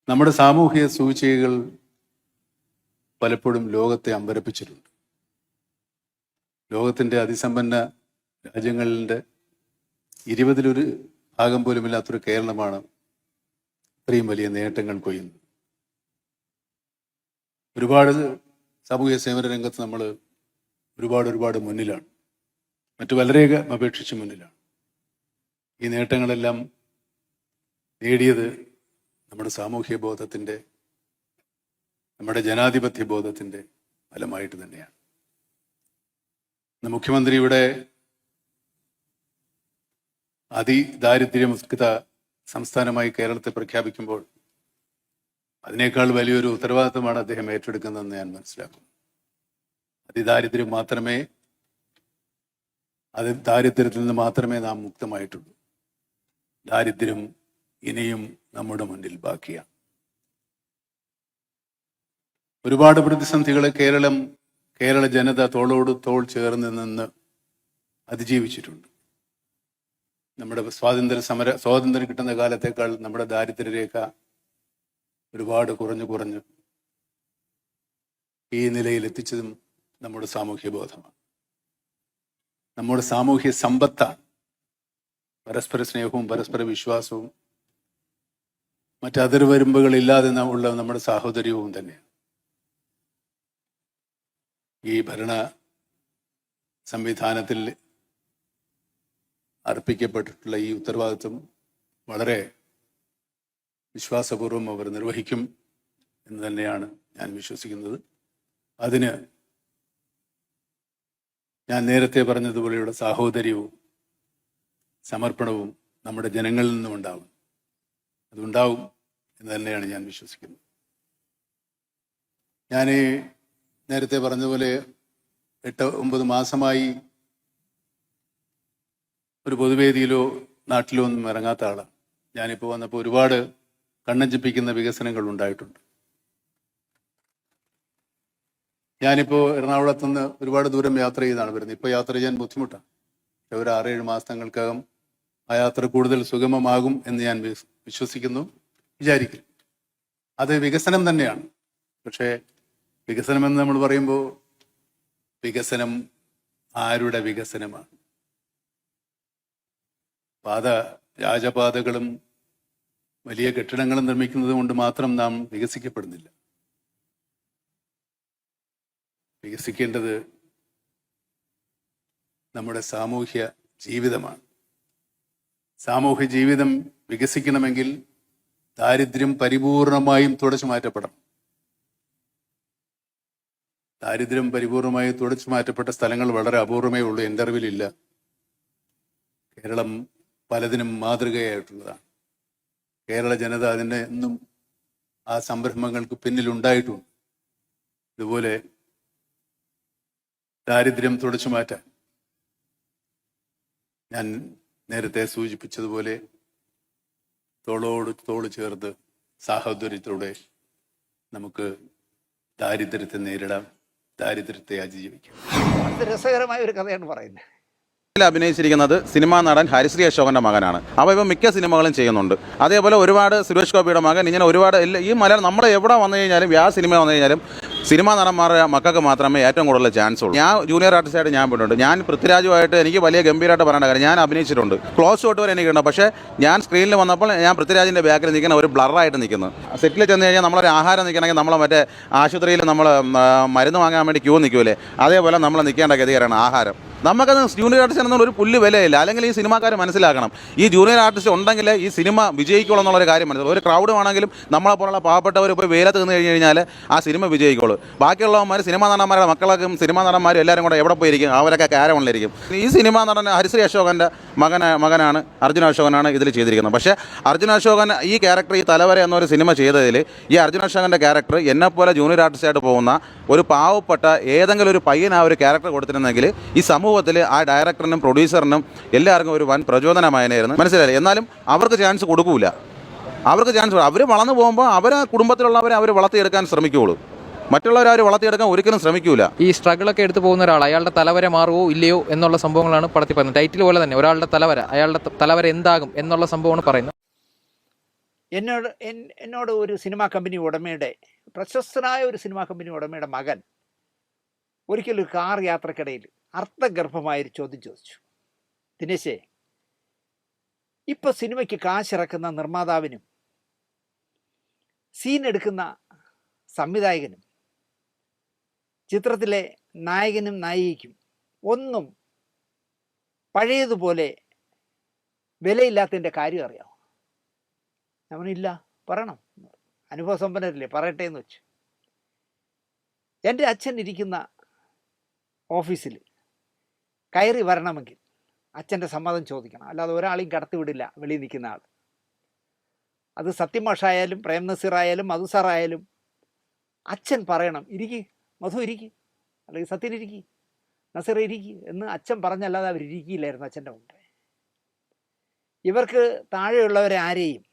നമ്മുടെ സാമൂഹിക സൂചികകൾ പലപ്പോഴും ലോകത്തെ അമ്പരപ്പിച്ചിട്ടുണ്ട്. ലോകത്തിൻ്റെ അതിസമ്പന്ന രാജ്യങ്ങളുടെ 20-ലൊരു ഭാഗം പോലുമില്ലാത്തൊരു കേരളമാണ് ഇത്രയും വലിയ നേട്ടങ്ങൾ കൊയ്യുന്നത്. ഒരുപാട് സാമൂഹ്യ സേവന രംഗത്ത് നമ്മൾ ഒരുപാട് മുന്നിലാണ്, മറ്റു വളരെയധികം അപേക്ഷിച്ച് മുന്നിലാണ്. ഈ നേട്ടങ്ങളെല്ലാം നേടിയത് നമ്മുടെ സാമൂഹ്യ ബോധത്തിൻ്റെ, നമ്മുടെ ജനാധിപത്യ ബോധത്തിൻ്റെ ഫലമായിട്ട് തന്നെയാണ്. ഇന്ന് മുഖ്യമന്ത്രി ഇവിടെ അതിദാരിദ്ര്യമുക്ത സംസ്ഥാനമായി കേരളത്തെ പ്രഖ്യാപിക്കുമ്പോൾ അതിനേക്കാൾ വലിയൊരു ഉത്തരവാദിത്തമാണ് അദ്ദേഹം ഏറ്റെടുക്കുന്നതെന്ന് ഞാൻ മനസ്സിലാക്കുന്നു. ദാരിദ്ര്യത്തിൽ നിന്ന് മാത്രമേ നാം മുക്തമായിട്ടുള്ളൂ. ദാരിദ്ര്യം ഇനിയും നമ്മുടെ മുന്നിൽ ബാക്കിയാണ്. ഒരുപാട് പ്രതിസന്ധികളെ കേരള ജനത തോളോട് തോൾ ചേർന്ന് നിന്ന് അതിജീവിച്ചിട്ടുണ്ട്. നമ്മുടെ സ്വാതന്ത്ര്യം കിട്ടുന്ന കാലത്തേക്കാൾ നമ്മുടെ ദാരിദ്ര്യരേഖ ഒരുപാട് കുറഞ്ഞു ഈ നിലയിൽ എത്തിച്ചതും നമ്മുടെ സാമൂഹ്യ ബോധമാണ്, നമ്മുടെ സാമൂഹ്യ സമ്പത്താണ്. പരസ്പര സ്നേഹവും പരസ്പര വിശ്വാസവും മറ്റതിർവരുമ്പുകളില്ലാതെ ഉള്ള നമ്മുടെ സാഹോദര്യവും തന്നെയാണ്. ഈ ഭരണ സംവിധാനത്തിൽ അർപ്പിക്കപ്പെട്ടിട്ടുള്ള ഈ ഉത്തരവാദിത്വം വളരെ വിശ്വാസപൂർവ്വം അവർ നിർവഹിക്കും എന്ന് തന്നെയാണ് ഞാൻ വിശ്വസിക്കുന്നത്. അതിന് ഞാൻ നേരത്തെ പറഞ്ഞതുപോലെയുള്ള സാഹോദര്യവും സമർപ്പണവും നമ്മുടെ ജനങ്ങളിൽ നിന്നും അതുണ്ടാവും എന്ന് തന്നെയാണ് ഞാൻ വിശ്വസിക്കുന്നത്. ഞാൻ നേരത്തെ പറഞ്ഞതുപോലെ 8-9 മാസമായി ഒരു പൊതുവേദിയിലോ നാട്ടിലോ ഒന്നും ഇറങ്ങാത്ത ആളാണ്. ഞാനിപ്പോൾ വന്നപ്പോൾ ഒരുപാട് കണ്ണഞ്ചിപ്പിക്കുന്ന വികസനങ്ങൾ ഉണ്ടായിട്ടുണ്ട്. ഞാനിപ്പോൾ എറണാകുളത്തുനിന്ന് ഒരുപാട് ദൂരം യാത്ര ചെയ്താണ് വരുന്നത്. ഇപ്പോൾ യാത്ര ചെയ്യാൻ ബുദ്ധിമുട്ടാണ്. പക്ഷെ ഒരു 6-7 മാസങ്ങൾക്കകം ആ യാത്ര കൂടുതൽ സുഗമമാകും എന്ന് ഞാൻ വിചാരിക്കുന്നു. അത് വികസനം തന്നെയാണ്. പക്ഷേ വികസനമെന്ന് നമ്മൾ പറയുമ്പോൾ വികസനം ആരുടെ വികസനമാണ്? രാജപാതകളും വലിയ കെട്ടിടങ്ങളും നിർമ്മിക്കുന്നത് കൊണ്ട് മാത്രം നാം വികസിക്കപ്പെടുന്നില്ല. വികസിക്കേണ്ടത് നമ്മുടെ സാമൂഹ്യ ജീവിതമാണ്. സാമൂഹ്യ ജീവിതം വികസിക്കണമെങ്കിൽ ദാരിദ്ര്യം പരിപൂർണമായും തുടച്ചു മാറ്റപ്പെടണം. ദാരിദ്ര്യം പരിപൂർണമായി തുടച്ചു മാറ്റപ്പെട്ട സ്ഥലങ്ങൾ വളരെ അപൂർവമേ ഉള്ളൂ. എൻ്റെ അറിവിലില്ല. കേരളം പലതിനും മാതൃകയായിട്ടുള്ളതാണ്. കേരള ജനത അതിൻ്റെ എന്നും ആ സംരംഭങ്ങൾക്ക് പിന്നിലുണ്ടായിട്ടുണ്ട്. ഇതുപോലെ ദാരിദ്ര്യം തുടച്ചു മാറ്റാൻ ഞാൻ നേരത്തെ സൂചിപ്പിച്ചതുപോലെ തോളോട് തോൾ ചേർത്ത് സാഹോദര്യത്തോടെ നമുക്ക് ദാരിദ്ര്യത്തെ നേരിടാം, ദാരിദ്ര്യത്തെ അതിജീവിക്കാം. വളരെ രസകരമായ ഒരു കഥയാണ് പറയുന്നത്. അഭിനയിച്ചിരിക്കുന്നത് സിനിമാ നടൻ ഹരിശ്രീ അശോകന്റെ മകനാണ്. അപ്പോൾ ഇപ്പം മിക്ക സിനിമകളും ചെയ്യുന്നുണ്ട്. അതേപോലെ ഒരുപാട് സുരേഷ് ഗോപിയുടെ മകൻ, ഇങ്ങനെ ഒരുപാട് ഈ മലയാളം നമ്മൾ എവിടെ വന്നു കഴിഞ്ഞാലും ആ സിനിമ വന്നു കഴിഞ്ഞാലും സിനിമാ നടന്മാരുടെ മക്കൾക്ക് മാത്രമേ ഏറ്റവും കൂടുതൽ ചാൻസ് ഉള്ളൂ. ഞാൻ ജൂനിയർ ആർട്ടിസ്റ്റായിട്ട് ഞാൻ പോയിട്ടുണ്ട്. ഞാൻ പൃഥ്വിരാജുമായിട്ട് എനിക്ക് വലിയ ഗംഭീരമായിട്ട് പറയേണ്ട കാര്യം, ഞാൻ അഭിനയിച്ചിട്ടുണ്ട്. ക്ലോസ് ഷോട്ട് വരെ എനിക്കുണ്ട്. പക്ഷേ ഞാൻ സ്ക്രീനിൽ വന്നപ്പോൾ ഞാൻ പൃഥ്വിരാജിൻ്റെ ബാക്കിൽ നിൽക്കുന്ന ഒരു ബ്ലറായിട്ട് നിൽക്കുന്നു. സെറ്റിൽ ചെന്ന് കഴിഞ്ഞാൽ നമ്മളൊരു ആഹാരം നിൽക്കണമെങ്കിൽ നമ്മൾ മറ്റേ ആശുപത്രിയിൽ നമ്മൾ മരുന്ന് വാങ്ങാൻ വേണ്ടി ക്യൂ നിൽക്കൂലേ, അതേപോലെ നമ്മൾ നിൽക്കേണ്ട ഗതികരാണ് ആഹാരം. നമുക്കത് ജൂനിയർ ആർട്ടിസ്റ്റ് എന്നുള്ള ഒരു പുല്ല് വിലയില്ല. അല്ലെങ്കിൽ ഈ സിനിമാക്കാർ മനസ്സിലാക്കണം, ഈ ജൂനിയർ ആർട്ടിസ്റ്റ് ഉണ്ടെങ്കിൽ ഈ സിനിമ വിജയിക്കുള്ളൂ എന്നുള്ളൊരു കാര്യം മനസ്സിലാവും. ഒരു ക്രൗഡ് ആണെങ്കിലും നമ്മളെപ്പോലുള്ള പാവപ്പെട്ടവർ ഇപ്പോൾ വെയിലത്ത് നിന്ന് കഴിഞ്ഞ് കഴിഞ്ഞാൽ ആ സിനിമ വിജയിക്കുള്ളൂ. ബാക്കിയുള്ളവന്മാർ സിനിമാ നടന്മാരുടെ മക്കളൊക്കെ സിനിമാ നടന്മാരും എല്ലാവരും കൂടെ എവിടെ പോയിരിക്കും, അവരൊക്കെ കാരവണിലിരിക്കും. ഈ സിനിമാ നടൻ ഹരിശ്രീ അശോകൻ്റെ മകനാണ് അർജുന അശോകനാണ് ഇതിൽ ചെയ്തിരിക്കുന്നത്. പക്ഷേ അർജുന അശോകൻ ഈ ക്യാരക്ടർ, ഈ തലവര എന്നൊരു സിനിമ ചെയ്തതിൽ ഈ അർജുന അശോകൻ്റെ ക്യാരക്ടർ എന്നെപ്പോലെ ജൂനിയർ ആർട്ടിസ്റ്റായിട്ട് പോകുന്ന ഒരു പാവപ്പെട്ട ഏതെങ്കിലും ഒരു പയ്യൻ ആ ഒരു ക്യാരക്ടർ കൊടുത്തിരുന്നെങ്കിൽ ഈ സമൂഹത്തിൽ ആ ഡയറക്ടറിനും പ്രൊഡ്യൂസറിനും എല്ലാവർക്കും ഒരു വൻ പ്രചോദനമായിരുന്നു. മനസ്സിലായില്ലേ? എന്നാലും അവർക്ക് ചാൻസ് കൊടുക്കൂല. അവർ വളർന്നു പോകുമ്പോൾ അവരെ കുടുംബത്തിലുള്ളവരെ അവർ വളർത്തിയെടുക്കാൻ ശ്രമിക്കുകയുള്ളൂ. മറ്റുള്ളവരാരും വളർത്തിയെടുക്കാൻ ഒരിക്കലും ശ്രമിക്കൂല. ഈ സ്ട്രഗിളൊക്കെ എടുത്തു പോകുന്ന ഒരാൾ അയാളുടെ തലവര മാറുമോ ഇല്ലയോ എന്നുള്ള സംഭവങ്ങളാണ് പടത്തിൽ പറയുന്നത്. ടൈറ്റിൽ പോലെ തന്നെ ഒരാളുടെ തലവര, അയാളുടെ തലവര എന്താകും എന്നുള്ള സംഭവമാണ് പറയുന്നത്. എന്നോട് ഒരു സിനിമാ കമ്പനി ഉടമയുടെ, പ്രശസ്തനായ ഒരു സിനിമാ കമ്പനി ഉടമയുടെ മകൻ ഒരിക്കലും കാർ യാത്രക്കിടയിൽ അർത്ഥഗർഭമായൊരു ചോദ്യം ചോദിച്ചു. ദിനേശേ, ഇപ്പൊ സിനിമയ്ക്ക് കാശിറക്കുന്ന നിർമ്മാതാവിനും സീൻ എടുക്കുന്ന സംവിധായകനും ചിത്രത്തിലെ നായകനും നായികയ്ക്കും ഒന്നും പഴയതുപോലെ വിലയില്ലാത്തതിൻ്റെ കാര്യം അറിയാമോ? അവനില്ല, പറയണം, അനുഭവസമ്പന്നരല്ലേ, പറയട്ടെ എന്ന് വെച്ചു. എൻ്റെ അച്ഛൻ ഇരിക്കുന്ന ഓഫീസിൽ കയറി വരണമെങ്കിൽ അച്ഛൻ്റെ സമ്മതം ചോദിക്കണം, അല്ലാതെ ഒരാളെയും കടത്തി വിടില്ല വെളിയിൽ നിൽക്കുന്ന ആൾ. അത് സത്യം മാഷായാലും പ്രേം നസീറായാലും മധു സാറായാലും അച്ഛൻ പറയണം, ഇരിക്കി മധു ഇരിക്കി, അല്ലെങ്കിൽ സത്യൻ ഇരിക്കി, നസീർ ഇരിക്കി എന്ന് അച്ഛൻ പറഞ്ഞല്ലാതെ അവരിയ്ക്കില്ലായിരുന്നു അച്ഛൻ്റെ മുമ്പേ. ഇവർക്ക് താഴെയുള്ളവരെ ആരെയും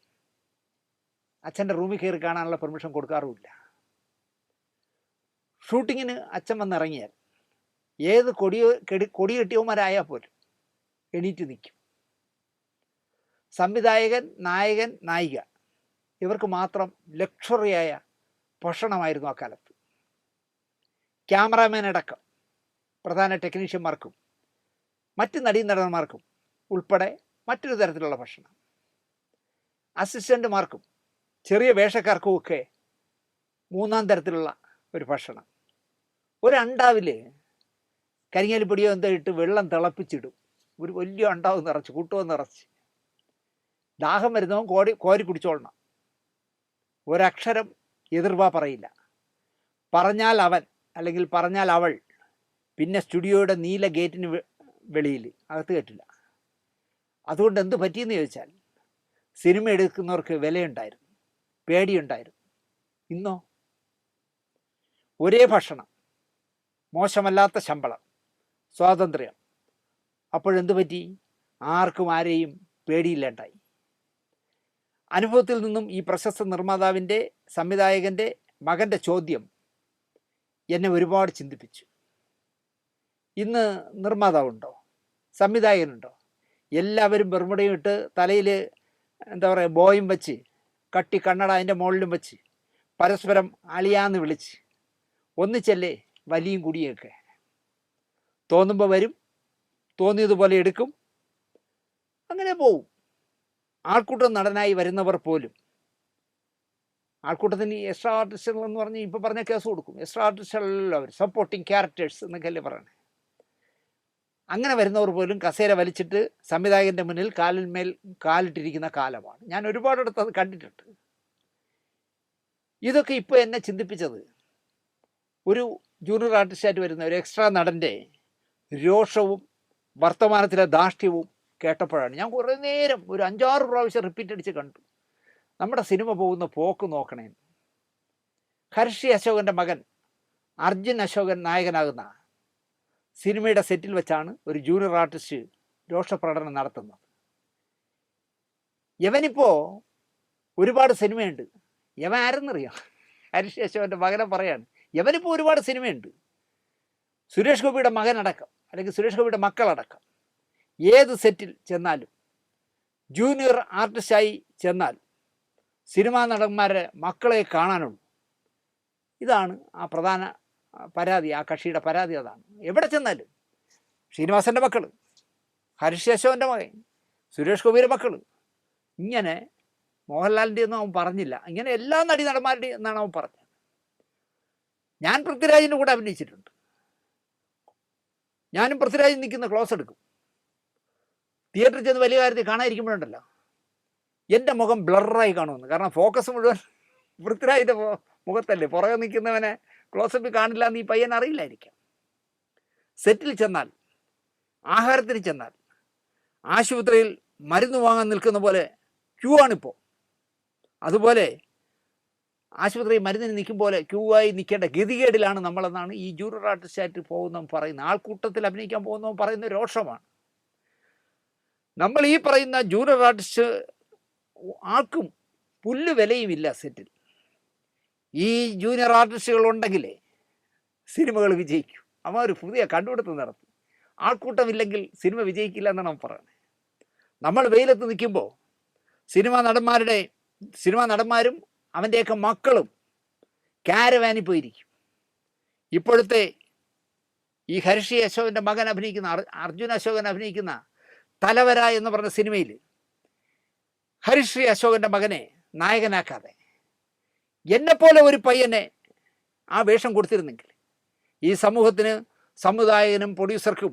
അച്ഛൻ്റെ റൂമിൽ കയറി കാണാനുള്ള പെർമിഷൻ കൊടുക്കാറുമില്ല. ഷൂട്ടിങ്ങിന് അച്ഛൻ വന്നിറങ്ങിയാൽ ഏത് കൊടി കെട്ടിയവന്മാരായാൽ പോലും എണീറ്റ് നിൽക്കും. സംവിധായകൻ, നായകൻ, നായിക ഇവർക്ക് മാത്രം ലക്ഷറിയായ ഭക്ഷണമായിരുന്നു ആ കാലത്ത്. ക്യാമറാമാൻ അടക്കം പ്രധാന ടെക്നീഷ്യന്മാർക്കും മറ്റ് നടീനടന്മാർക്കും ഉൾപ്പെടെ മറ്റൊരു തരത്തിലുള്ള ഭക്ഷണം. അസിസ്റ്റൻ്റുമാർക്കും ചെറിയ വേഷക്കാർക്കും ഒക്കെ മൂന്നാം തരത്തിലുള്ള ഒരു ഭക്ഷണം. ഒരു അണ്ടാവിൽ കരിങ്ങാലിപ്പൊടിയോ എന്തോ ഇട്ട് വെള്ളം തിളപ്പിച്ചിടും, ഒരു വലിയ അണ്ടാവ് നിറച്ച് കൂട്ടുവോ നിറച്ച്. ദാഹം വരുന്നവൻ കോരി കുടിച്ചോളണം. ഒരക്ഷരം എതിർവാ പറയില്ല. പറഞ്ഞാൽ അവൻ അല്ലെങ്കിൽ പറഞ്ഞാൽ അവൾ പിന്നെ സ്റ്റുഡിയോയുടെ നീല ഗേറ്റിന് വെളിയിൽ, അകത്ത് കയറ്റില്ല. അതുകൊണ്ട് എന്ത് പറ്റിയെന്ന് ചോദിച്ചാൽ സിനിമ എടുക്കുന്നവർക്ക് വിലയുണ്ടായിരുന്നു, പേടിയുണ്ടായിരുന്നു. ഇന്നോ ഒരേ ഭക്ഷണം, മോശമല്ലാത്ത ശമ്പളം, സ്വാതന്ത്ര്യം. അപ്പോഴെന്ത് പറ്റി? ആർക്കും ആരെയും പേടിയില്ലാണ്ടായി. അനുഭവത്തിൽ നിന്നും ഈ പ്രശസ്ത നിർമ്മാതാവിൻ്റെ, സംവിധായകൻ്റെ മകൻ്റെ ചോദ്യം എന്നെ ഒരുപാട് ചിന്തിപ്പിച്ചു. ഇന്ന് നിർമ്മാതാവുണ്ടോ? സംവിധായകനുണ്ടോ? എല്ലാവരും ബെർമുടയും ഇട്ട് തലയിൽ എന്താ പറയുക ബോയും വെച്ച് കട്ടി കണ്ണട അതിൻ്റെ മുകളിലും വെച്ച് പരസ്പരം അളിയാന്ന് വിളിച്ച് ഒന്നിച്ചല്ലേ വലിയും കുടിയൊക്കെ. തോന്നുമ്പോൾ വരും, തോന്നിയതുപോലെ എടുക്കും, അങ്ങനെ പോവും. ആൾക്കൂട്ടം നടനായി വരുന്നവർ പോലും, ആൾക്കൂട്ടത്തിന് എക്സ്ട്രാ ആർട്ടിസ്റ്റുകൾ എന്ന് പറഞ്ഞ് ഇപ്പോൾ പറഞ്ഞ കേസ് കൊടുക്കും. എക്സ്ട്രാ ആർട്ടിസ്റ്റുകളല്ലോ അവർ, സപ്പോർട്ടിങ് ക്യാരക്ടേഴ്സ് എന്നൊക്കെയല്ലേ പറയണേ. അങ്ങനെ വരുന്നവർ പോലും കസേര വലിച്ചിട്ട് സംവിധായകൻ്റെ മുന്നിൽ കാലിന്മേൽ കാലിട്ടിരിക്കുന്ന കാലമാണ്. ഞാൻ ഒരുപാടിടത്ത് അത് കണ്ടിട്ടുണ്ട്. ഇതൊക്കെ ഇപ്പോൾ എന്നെ ചിന്തിപ്പിച്ചത് ഒരു ജൂനിയർ ആർട്ടിസ്റ്റായിട്ട് വരുന്ന ഒരു എക്സ്ട്രാ നടൻ്റെ രോഷവും വർത്തമാനത്തിലെ ധാർഷ്ട്യവും കേട്ടപ്പോഴാണ്. ഞാൻ കുറേ നേരം ഒരു 5-6 പ്രാവശ്യം റിപ്പീറ്റ് അടിച്ച് കണ്ടു. നമ്മുടെ സിനിമ പോകുന്ന പോക്ക് നോക്കണേ. ഹർഷി അശോകൻ്റെ മകൻ അർജുൻ അശോകൻ നായകനാകുന്ന സിനിമയുടെ സെറ്റിൽ വെച്ചാണ് ഒരു ജൂനിയർ ആർട്ടിസ്റ്റ് രോഷപ്രകടനം നടത്തുന്നത്. യവനിപ്പോൾ ഒരുപാട് സിനിമയുണ്ട്. യവൻ ആരെന്നറിയാം? ഹർഷി അശോകൻ്റെ മകനെ പറയാണ്. യവനിപ്പോൾ ഒരുപാട് സിനിമയുണ്ട്. സുരേഷ് ഗോപിയുടെ മകനടക്കം അല്ലെങ്കിൽ സുരേഷ് ഗോപിയുടെ മക്കളടക്കം ഏത് സെറ്റിൽ ചെന്നാലും, ജൂനിയർ ആർട്ടിസ്റ്റായി ചെന്നാൽ സിനിമാ നടന്മാരെ മക്കളെ കാണാനുള്ളൂ. ഇതാണ് ആ പ്രധാന പരാതി, ആ കക്ഷിയുടെ പരാതി അതാണ്. എവിടെ ചെന്നാലും ശ്രീനിവാസൻ്റെ മക്കൾ, ഹർഷി അശോകൻ്റെ മകൻ, സുരേഷ് ഗോപിയുടെ മക്കൾ, ഇങ്ങനെ മോഹൻലാലിൻ്റെ ഒന്നും അവൻ പറഞ്ഞില്ല, ഇങ്ങനെ എല്ലാ നടന്മാരുടെയും എന്നാണ് അവൻ പറഞ്ഞത്. ഞാൻ പൃഥ്വിരാജിൻ്റെ കൂടെ അഭിനയിച്ചിട്ടുണ്ട്. ഞാനും പൃഥ്വിരാജ് നിൽക്കുന്ന ക്ലോസ് എടുക്കും. തിയേറ്ററിൽ ചെന്ന് വലിയ കാര്യത്തിൽ കാണാതിരിക്കുമ്പോഴുണ്ടല്ലോ എൻ്റെ മുഖം ബ്ലറായി കാണുമെന്ന്. കാരണം ഫോക്കസ് മുഴുവൻ പൃഥ്വിരാജിൻ്റെ മുഖത്തല്ലേ. പുറകെ നിൽക്കുന്നവനെ ക്ലോസപ്പിൽ കാണില്ല എന്ന് ഈ പയ്യൻ അറിയില്ലായിരിക്കാം. സെറ്റിൽ ചെന്നാൽ, ആഹാരത്തിന് ചെന്നാൽ, ആശുപത്രിയിൽ മരുന്ന് വാങ്ങാൻ നിൽക്കുന്ന പോലെ ക്യൂ ആണിപ്പോൾ. അതുപോലെ ആശുപത്രിയിൽ മരുന്നിന് നിൽക്കും പോലെ ക്യൂ ആയി നിൽക്കേണ്ട ഗതികേടിലാണ് നമ്മളെന്നാണ് ഈ ജൂനിയർ ആർട്ടിസ്റ്റായിട്ട് പോകുന്നവൻ പറയുന്നത്. ആൾക്കൂട്ടത്തിൽ അഭിനയിക്കാൻ പോകുന്നവൻ പറയുന്ന രോഷമാണ്. നമ്മൾ ഈ പറയുന്ന ജൂനിയർ ആർട്ടിസ്റ്റ് ആർക്കും പുല്ല് വിലയുമില്ല സെറ്റിൽ. ഈ ജൂനിയർ ആർട്ടിസ്റ്റുകൾ ഉണ്ടെങ്കിലേ സിനിമകൾ വിജയിക്കും. അവൻ ഒരു പുതിയ കണ്ടുപിടുത്തം നടത്തും. ആൾക്കൂട്ടമില്ലെങ്കിൽ സിനിമ വിജയിക്കില്ല എന്നാണ് അവൻ പറയുന്നത്. നമ്മൾ വെയിലത്ത് നിൽക്കുമ്പോൾ സിനിമാ നടന്മാരും അവൻ്റെയൊക്കെ മക്കളും കാരവാനിൽ പോയിരിക്കും. ഇപ്പോഴത്തെ ഈ ഹർഷി അശോകൻ്റെ മകൻ അഭിനയിക്കുന്ന അർജുൻ അശോകൻ അഭിനയിക്കുന്ന തലവര എന്ന് പറഞ്ഞ സിനിമയിൽ ഹർഷി അശോകൻ്റെ മകനെ നായകനാക്കാതെ എന്നെപ്പോലെ ഒരു പയ്യനെ ആ വേഷം കൊടുത്തിരുന്നെങ്കിൽ ഈ സമൂഹത്തിന്, സംവിധായകനും പ്രൊഡ്യൂസർക്കും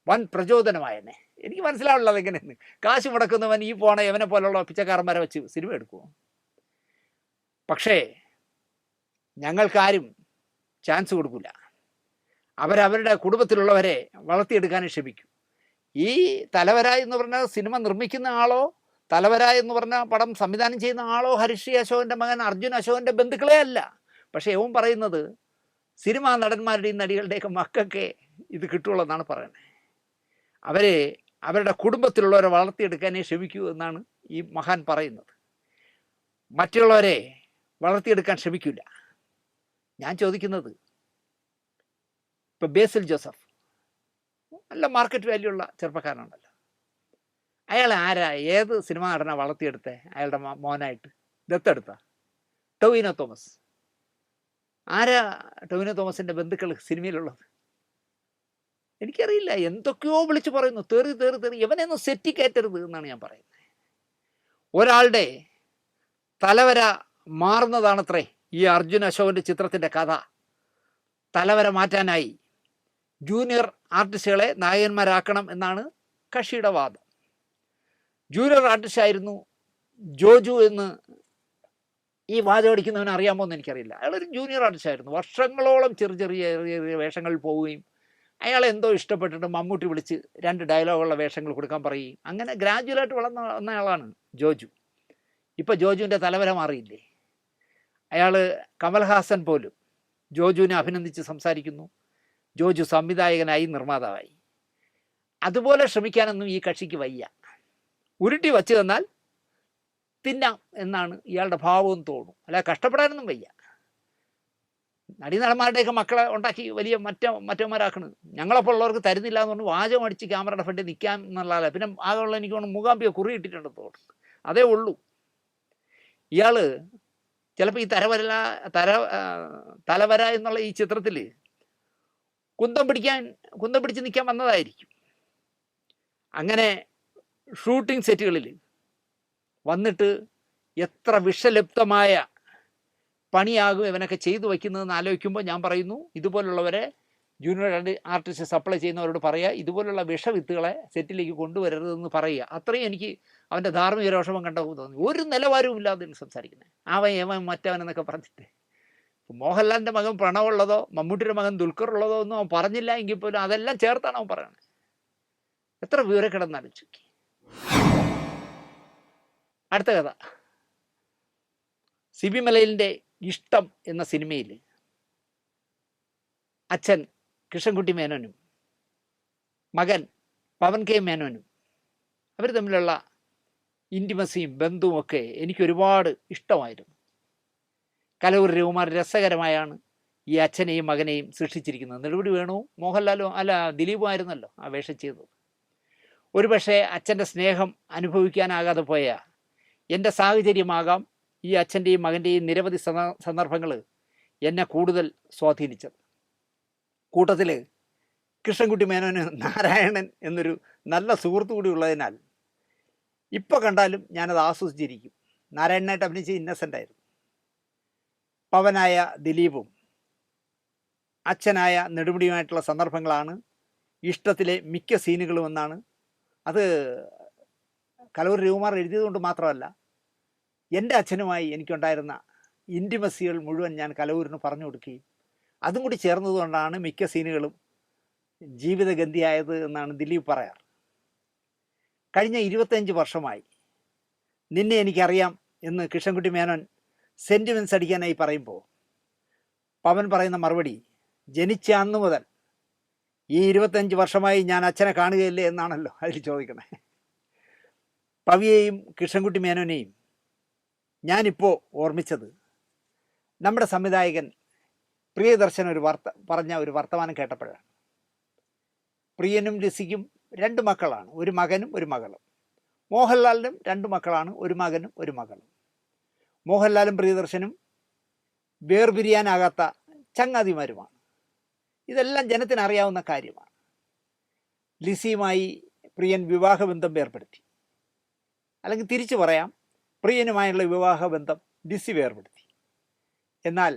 വൻ പ്രചോദനമായെന്നെ. എനിക്ക് മനസ്സിലാവുള്ളത് എങ്ങനെയെന്ന്. കാശ് മുടക്കുന്നവൻ ഈ പോണ എവനെ പോലുള്ള പിച്ചക്കാരന്മാരെ വെച്ച് സിനിമ എടുക്കുമോ? പക്ഷേ ഞങ്ങൾക്കാരും ചാൻസ് കൊടുക്കില്ല. അവരവരുടെ കുടുംബത്തിലുള്ളവരെ വളർത്തിയെടുക്കാനും ശ്രമിക്കും. ഈ തലവര എന്ന് പറഞ്ഞ സിനിമ നിർമ്മിക്കുന്ന ആളോ, തലവര എന്ന് പറഞ്ഞ പടം സംവിധാനം ചെയ്യുന്ന ആളോ ഹർഷി അശോകൻ്റെ മകൻ അർജുൻ അശോകൻ്റെ ബന്ധുക്കളെ അല്ല. പക്ഷേ അവൻ പറയുന്നത് സിനിമാ നടന്മാരുടെയും നടികളുടെയൊക്കെ മക്കൾക്ക് ഇത് കിട്ടുള്ളൂ എന്നാണ് പറയുന്നത്. അവരുടെ കുടുംബത്തിലുള്ളവരെ വളർത്തിയെടുക്കാനേ ശ്രമിക്കൂ എന്നാണ് ഈ മഹാൻ പറയുന്നത്. മറ്റുള്ളവരെ വളർത്തിയെടുക്കാൻ ശ്രമിക്കില്ല. ഞാൻ ചോദിക്കുന്നത്, ഇപ്പം ബേസിൽ ജോസഫ് നല്ല മാർക്കറ്റ് വാല്യൂ ഉള്ള ചെറുപ്പക്കാരനാണല്ലോ. അയാൾ ആരാ, ഏത് സിനിമ നടനാണ് വളർത്തിയെടുത്തേ അയാളുടെ മോനായിട്ട്? ദത്തെടുത്ത ടൊവിനോ തോമസ്. ആരാ ടൊവിനോ തോമസിൻ്റെ ബന്ധുക്കൾ സിനിമയിലുള്ളത്? എനിക്കറിയില്ല. എന്തൊക്കെയോ വിളിച്ച് പറയുന്നു, തെറി തെറി തെറി. ഇവനെയൊന്നും സെറ്റി കയറ്റരുത് എന്നാണ് ഞാൻ പറയുന്നത്. ഒരാളുടെ തലവര മാറുന്നതാണത്രേ ഈ അർജുൻ അശോകൻ്റെ ചിത്രത്തിൻ്റെ കഥ. തലവര മാറ്റാനായി ജൂനിയർ ആർട്ടിസ്റ്റുകളെ നായകന്മാരാക്കണം എന്നാണ് കക്ഷിയുടെ വാദം. ജൂനിയർ ആർട്ടിസ്റ്റായിരുന്നു ജോജു എന്ന് ഈ വാചകടിക്കുന്നവന് അറിയാമോ എന്ന് എനിക്കറിയില്ല. അയാളൊരു ജൂനിയർ ആർട്ടിസ്റ്റായിരുന്നു. വർഷങ്ങളോളം ചെറിയ വേഷങ്ങളിൽ പോവുകയും അയാളെ എന്തോ ഇഷ്ടപ്പെട്ടിട്ട് മമ്മൂട്ടി വിളിച്ച് 2 ഡയലോഗുള്ള വേഷങ്ങൾ കൊടുക്കാൻ പറയുകയും അങ്ങനെ ഗ്രാജുവലായിട്ട് വന്ന ആളാണ് ജോജു. ഇപ്പോൾ ജോജുവിൻ്റെ തലവര മാറിയില്ലേ? അയാൾ കമൽഹാസൻ പോലും ജോജുവിനെ അഭിനന്ദിച്ച് സംസാരിക്കുന്നു. ജോജു സംവിധായകനായി, നിർമ്മാതാവായി. അതുപോലെ ശ്രമിക്കാനൊന്നും ഈ കക്ഷിക്ക് വയ്യ. ഉരുട്ടി വച്ച് തന്നാൽ തിന്നാം എന്നാണ് ഇയാളുടെ ഭാവവും തോന്നും. അല്ല, കഷ്ടപ്പെടാനൊന്നും വയ്യ. നടീനടന്മാരുടെയൊക്കെ മക്കളെ ഉണ്ടാക്കി വലിയ മറ്റവന്മാരാക്കണ്. ഞങ്ങളെപ്പോലുള്ളവർക്ക് തരുന്നില്ല എന്ന് പറഞ്ഞ് വാചകം അടിച്ച് ക്യാമറയുടെ ഫ്രണ്ടിൽ നിൽക്കാം എന്നുള്ളതല്ല. പിന്നെ ആകെയുള്ള എനിക്ക് തോന്നുന്നു മൂകാംബിക കുറി ഇട്ടിട്ടുണ്ടെന്ന് തോന്നുന്നു. അതേ ഉള്ളൂ. ഇയാൾ ചിലപ്പോൾ ഈ തലവര എന്നുള്ള ഈ ചിത്രത്തിൽ കുന്തം പിടിച്ച് നിൽക്കാൻ വന്നതായിരിക്കും. അങ്ങനെ ഷൂട്ടിംഗ് സെറ്റുകളിൽ വന്നിട്ട് എത്ര വിഷലിപ്തമായ പണിയാകും ഇവനൊക്കെ ചെയ്തു വയ്ക്കുന്നതെന്ന് ആലോചിക്കുമ്പോൾ ഞാൻ പറയുന്നു, ഇതുപോലുള്ളവരെ ജൂനിയർ ആർട്ടിസ്റ്റ് സപ്ലൈ ചെയ്യുന്നവരോട് പറയുക, ഇതുപോലുള്ള വിഷവിത്തുകളെ സെറ്റിലേക്ക് കൊണ്ടുവരരുതെന്ന് പറയുക. അത്രയും എനിക്ക് അവൻ്റെ ധാർമ്മിക രോഷമം കണ്ടപ്പോൾ തോന്നി. ഒരു നിലവാരവും ഇല്ലാതെ സംസാരിക്കുന്നത് അവൻ മറ്റവനെന്നൊക്കെ പറഞ്ഞിട്ട്. മോഹൻലാലിൻ്റെ മകൻ പ്രണവുള്ളതോ മമ്മൂട്ടിയുടെ മകൻ ദുൽഖറുള്ളതോ ഒന്നും അവൻ പറഞ്ഞില്ല എങ്കിൽ പോലും അതെല്ലാം ചേർത്താണ് അവൻ പറയുന്നത്. എത്ര വിവരക്കിടന്ന് ആലോചിച്ചു. അടുത്ത കഥ, സിബി മലയിലിൻ്റെ ഇഷ്ടം എന്ന സിനിമയിൽ അച്ഛൻ കൃഷ്ണൻകുട്ടി മേനോനും മകൻ പവൻ കെ മേനോനും അവർ തമ്മിലുള്ള ഇൻറ്റിമസിയും ബന്ധവും ഒക്കെ എനിക്കൊരുപാട് ഇഷ്ടമായിരുന്നു. കലൂർ രവികുമാർ രസകരമായാണ് ഈ അച്ഛനെയും മകനെയും സൃഷ്ടിച്ചിരിക്കുന്നത്. നെടുമുടി വേണുവും മോഹൻലാലും ദിലീപും ആയിരുന്നല്ലോ ആ വേഷം ചെയ്തത്. ഒരുപക്ഷെ അച്ഛൻ്റെ സ്നേഹം അനുഭവിക്കാനാകാതെ പോയ എൻ്റെ സാഹചര്യമാകാം ഈ അച്ഛൻ്റെയും മകൻ്റെയും നിരവധി സന്ദർഭങ്ങൾ എന്നെ കൂടുതൽ സ്വാധീനിച്ചത്. കൂട്ടത്തിൽ കൃഷ്ണൻകുട്ടി മേനോന് നാരായണൻ എന്നൊരു നല്ല സുഹൃത്തു കൂടി ഉള്ളതിനാൽ ഇപ്പോൾ കണ്ടാലും ഞാനത് ആസ്വദിച്ചിരിക്കും. നാരായണനായിട്ട് അഭിനയിച്ച ഇന്നസെൻ്റ് ആയിരുന്നു. പവനായ ദിലീപും അച്ഛനായ നെടുമുടിയുമായിട്ടുള്ള സന്ദർഭങ്ങളാണ് ഇഷ്ടത്തിലെ മിക്ക സീനുകളും എന്നാണ്. അത് കലൂർ രവികുമാർ എഴുതിയതുകൊണ്ട് മാത്രമല്ല, എൻ്റെ അച്ഛനുമായി എനിക്കുണ്ടായിരുന്ന ഇൻറ്റിമസികൾ മുഴുവൻ ഞാൻ കലൂരിന് പറഞ്ഞു കൊടുക്കുകയും അതും കൂടി ചേർന്നതുകൊണ്ടാണ് മിക്ക സീനുകളും ജീവിതഗന്ധിയായത് എന്നാണ് ദിലീപ് പറയാറ്. കഴിഞ്ഞ 25 വർഷമായി നിന്നെ എനിക്കറിയാം എന്ന് കൃഷ്ണൻകുട്ടി മേനോൻ സെൻറ്റിമെൻറ്റ്സ് അടിക്കാനായി പറയുമ്പോൾ പവൻ പറയുന്ന മറുപടി, ജനിച്ച അന്ന് മുതൽ ഈ 25 വർഷമായി ഞാൻ അച്ഛനെ കാണുകയില്ലേ എന്നാണല്ലോ അതിൽ ചോദിക്കണേ. പവിയെയും കൃഷ്ണൻകുട്ടി മേനോനെയും ഞാനിപ്പോൾ ഓർമ്മിച്ചത് നമ്മുടെ സംവിധായകൻ പ്രിയദർശൻ പറഞ്ഞ ഒരു വർത്തമാനം കേട്ടപ്പോഴാണ്. പ്രിയനും ലിസിക്കും 2 മക്കളാണ്, ഒരു മകനും ഒരു മകളും. മോഹൻലാലിനും 2 മക്കളാണ്, ഒരു മകനും ഒരു മകളും. മോഹൻലാലും പ്രിയദർശനും വേർപിരിയാനാകാത്ത ചങ്ങാതിമാരുമാണ്. ഇതെല്ലാം ജനത്തിന് അറിയാവുന്ന കാര്യമാണ്. ലിസിയുമായി പ്രിയൻ വിവാഹബന്ധം ഏർപ്പെടുത്തി, അല്ലെങ്കിൽ തിരിച്ചു പറയാം, പ്രിയനുമായുള്ള വിവാഹബന്ധം ലിസി വേർപ്പെടുത്തി. എന്നാൽ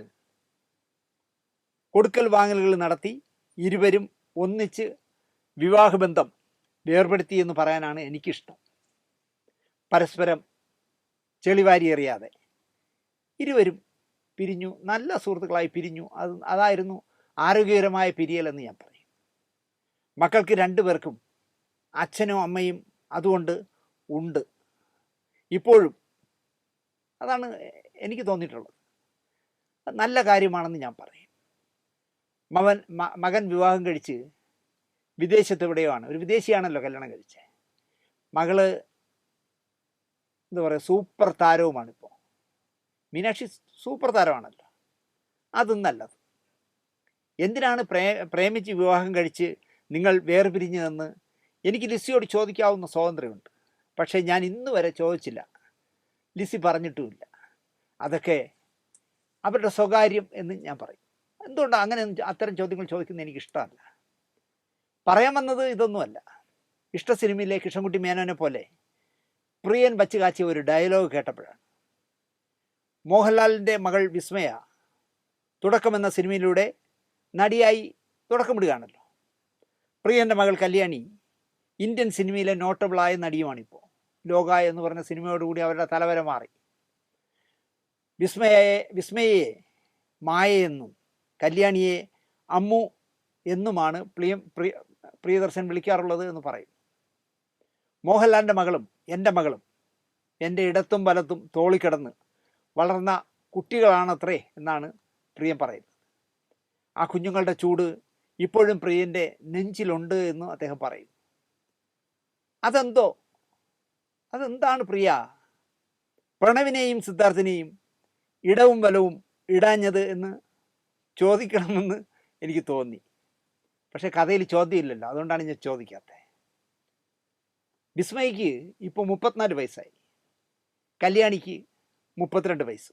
കൊടുക്കൽ വാങ്ങലുകൾ നടത്തി ഇരുവരും ഒന്നിച്ച് വിവാഹബന്ധം വേർപ്പെടുത്തി എന്ന് പറയാനാണ് എനിക്കിഷ്ടം. പരസ്പരം ചെളിവാരി എറിയാതെ ഇരുവരും പിരിഞ്ഞു, നല്ല സുഹൃത്തുക്കളായി പിരിഞ്ഞു. അതായിരുന്നു ആരോഗ്യകരമായ പിരിയലെന്ന് ഞാൻ പറയും. മക്കൾക്ക് 2 പേർക്കും അച്ഛനും അമ്മയും അതുകൊണ്ട് ഉണ്ട് ഇപ്പോഴും. അതാണ് എനിക്ക് തോന്നിയിട്ടുള്ളത്. നല്ല കാര്യമാണെന്ന് ഞാൻ പറയും. മകൻ വിവാഹം കഴിച്ച് വിദേശത്ത് എവിടെയോ ആണ്, ഒരു വിദേശിയാണല്ലോ കല്യാണം കഴിച്ചത്. മകള് എന്താ പറയുക, സൂപ്പർ താരവുമാണിപ്പോൾ. മീനാക്ഷി സൂപ്പർ താരമാണല്ലോ. അതും നല്ലത്. എന്തിനാണ് പ്രേമിച്ച് വിവാഹം കഴിച്ച് നിങ്ങൾ വേർപിരിഞ്ഞതെന്ന് എനിക്ക് ലിസിയോട് ചോദിക്കാവുന്ന സ്വാതന്ത്ര്യമുണ്ട്. പക്ഷേ ഞാൻ ഇന്ന് വരെ ചോദിച്ചില്ല, ലിസി പറഞ്ഞിട്ടുമില്ല. അതൊക്കെ അവരുടെ സ്വകാര്യം എന്ന് ഞാൻ പറയും. എന്തുകൊണ്ടാണ് അങ്ങനെ അത്തരം ചോദ്യങ്ങൾ ചോദിക്കുന്നത് എനിക്കിഷ്ടമല്ല. പറയാൻ വന്നത് ഇതൊന്നുമല്ല. ഇഷ്ട സിനിമയിലെ കൃഷ്ണൻകുട്ടി മേനോനെ പോലെ പ്രിയൻ വച്ച് കാച്ചിയ ഒരു ഡയലോഗ് കേട്ടപ്പോഴാണ്. മോഹൻലാലിൻ്റെ മകൾ വിസ്മയ തുടക്കമെന്ന സിനിമയിലൂടെ നടിയായി തുടക്കമിടുകയാണല്ലോ. പ്രിയൻ്റെ മകൾ കല്യാണി ഇന്ത്യൻ സിനിമയിലെ നോട്ടബിളായ നടിയുമാണിപ്പോൾ. ലോക എന്ന് പറഞ്ഞ സിനിമയോടുകൂടി അവരുടെ തലവര മാറി. വിസ്മയയെ മായയെന്നും കല്യാണിയെ അമ്മു എന്നുമാണ് പ്രിയദർശൻ വിളിക്കാറുള്ളത് എന്ന് പറയും. മോഹൻലാലിൻ്റെ മകളും എൻ്റെ മകളും എൻ്റെ ഇടത്തും വലത്തും തോളിക്കിടന്ന് വളർന്ന കുട്ടികളാണത്രേ എന്നാണ് പ്രിയൻ പറയുന്നത്. ആ കുഞ്ഞുങ്ങളുടെ ചൂട് ഇപ്പോഴും പ്രിയൻ്റെ നെഞ്ചിലുണ്ട് എന്ന് അദ്ദേഹം പറയും. അതെന്താണ് പ്രിയ? പ്രണവിനെയും സിദ്ധാർത്ഥിനെയും ഇടവും വലവും ഇടാഞ്ഞത് എന്ന് ചോദിക്കണമെന്ന് എനിക്ക് തോന്നി. പക്ഷെ കഥയിൽ ചോദ്യമില്ലല്ലോ, അതുകൊണ്ടാണ് ഞാൻ ചോദിക്കാത്തത്. വിസ്മയ്ക്ക് ഇപ്പോൾ 34 വയസ്സായി, കല്യാണിക്ക് 32 വയസ്സ്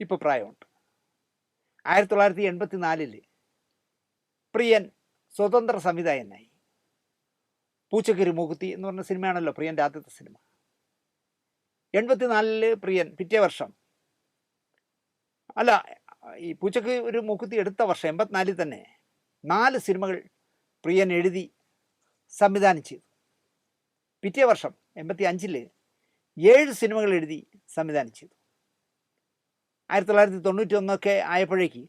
ഇപ്പോൾ പ്രായമുണ്ട്. 1984 പ്രിയൻ സ്വതന്ത്ര സംവിധായകനായി. പൂച്ചക്കൊരു മൂക്കുത്തി എന്ന് പറഞ്ഞ സിനിമയാണല്ലോ പ്രിയൻ്റെ ആദ്യത്തെ സിനിമ. 84 പ്രിയൻ പിറ്റേ വർഷം, അല്ല, ഈ പൂച്ചക്ക് ഒരു മൂക്കുത്തി എടുത്ത വർഷം 84 തന്നെ 4 സിനിമകൾ പ്രിയൻ എഴുതി സംവിധാനം ചെയ്തു. പിറ്റേ വർഷം 85 7 സിനിമകൾ എഴുതി സംവിധാനം ചെയ്തു. 1991 ആയപ്പോഴേക്ക്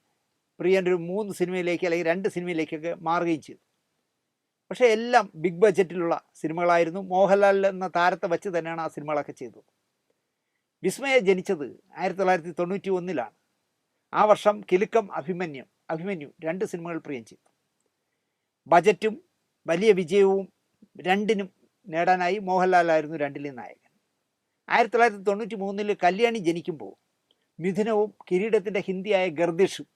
പ്രിയൻ ഒരു 3 സിനിമയിലേക്ക് അല്ലെങ്കിൽ 2 സിനിമയിലേക്കൊക്കെ മാറുകയും ചെയ്തു. പക്ഷേ എല്ലാം ബിഗ് ബഡ്ജറ്റിലുള്ള സിനിമകളായിരുന്നു. മോഹൻലാൽ എന്ന താരത്തെ വച്ച് തന്നെയാണ് ആ സിനിമകളൊക്കെ ചെയ്തത്. വിസ്മയ ജനിച്ചത് 1991 ആ വർഷം കിലുക്കം, അഭിമന്യു 2 സിനിമകൾ പ്രിയൻ ചെയ്തു. ബജറ്റും വലിയ വിജയവും രണ്ടിനും നേടാനായി മോഹൻലാലായിരുന്നു 2ലെ നായകൻ. 1993 കല്യാണി ജനിക്കുമ്പോൾ മിഥുനവും കിരീടത്തിൻ്റെ ഹിന്ദിയായ ഗർദിഷും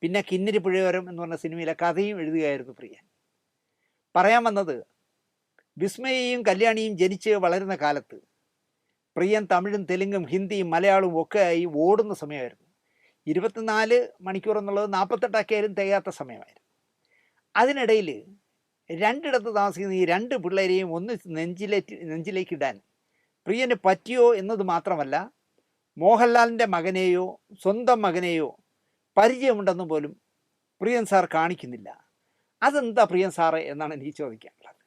പിന്നെ കിന്നരി പുഴയോരം എന്ന് പറഞ്ഞ സിനിമയിലെ കഥയും എഴുതുകയായിരുന്നു പ്രിയൻ. പറയാൻ വന്നത്, വിസ്മയയും കല്യാണിയും ജനിച്ച് വളരുന്ന കാലത്ത് പ്രിയൻ തമിഴും തെലുങ്കും ഹിന്ദിയും മലയാളവും ഒക്കെ ആയി ഓടുന്ന സമയമായിരുന്നു. 24 മണിക്കൂർ എന്നുള്ളത് 48 ആക്കിയാലും തികയാത്ത സമയമായിരുന്നു. അതിനിടയിൽ 2 ഇടത്ത് താമസിക്കുന്ന ഈ 2 പിള്ളേരെയും ഒന്ന് നെഞ്ചിലേക്ക് ഇടാൻ പ്രിയന് പറ്റിയോ എന്നത് മാത്രമല്ല, മോഹൻലാലിൻ്റെ മകനെയോ സ്വന്തം മകനെയോ പരിചയമുണ്ടെന്ന് പോലും പ്രിയൻ സാർ കാണിക്കുന്നില്ല. അതെന്താ പ്രിയൻ സാറ് എന്നാണ് എനിക്ക് ചോദിക്കാനുള്ളത്.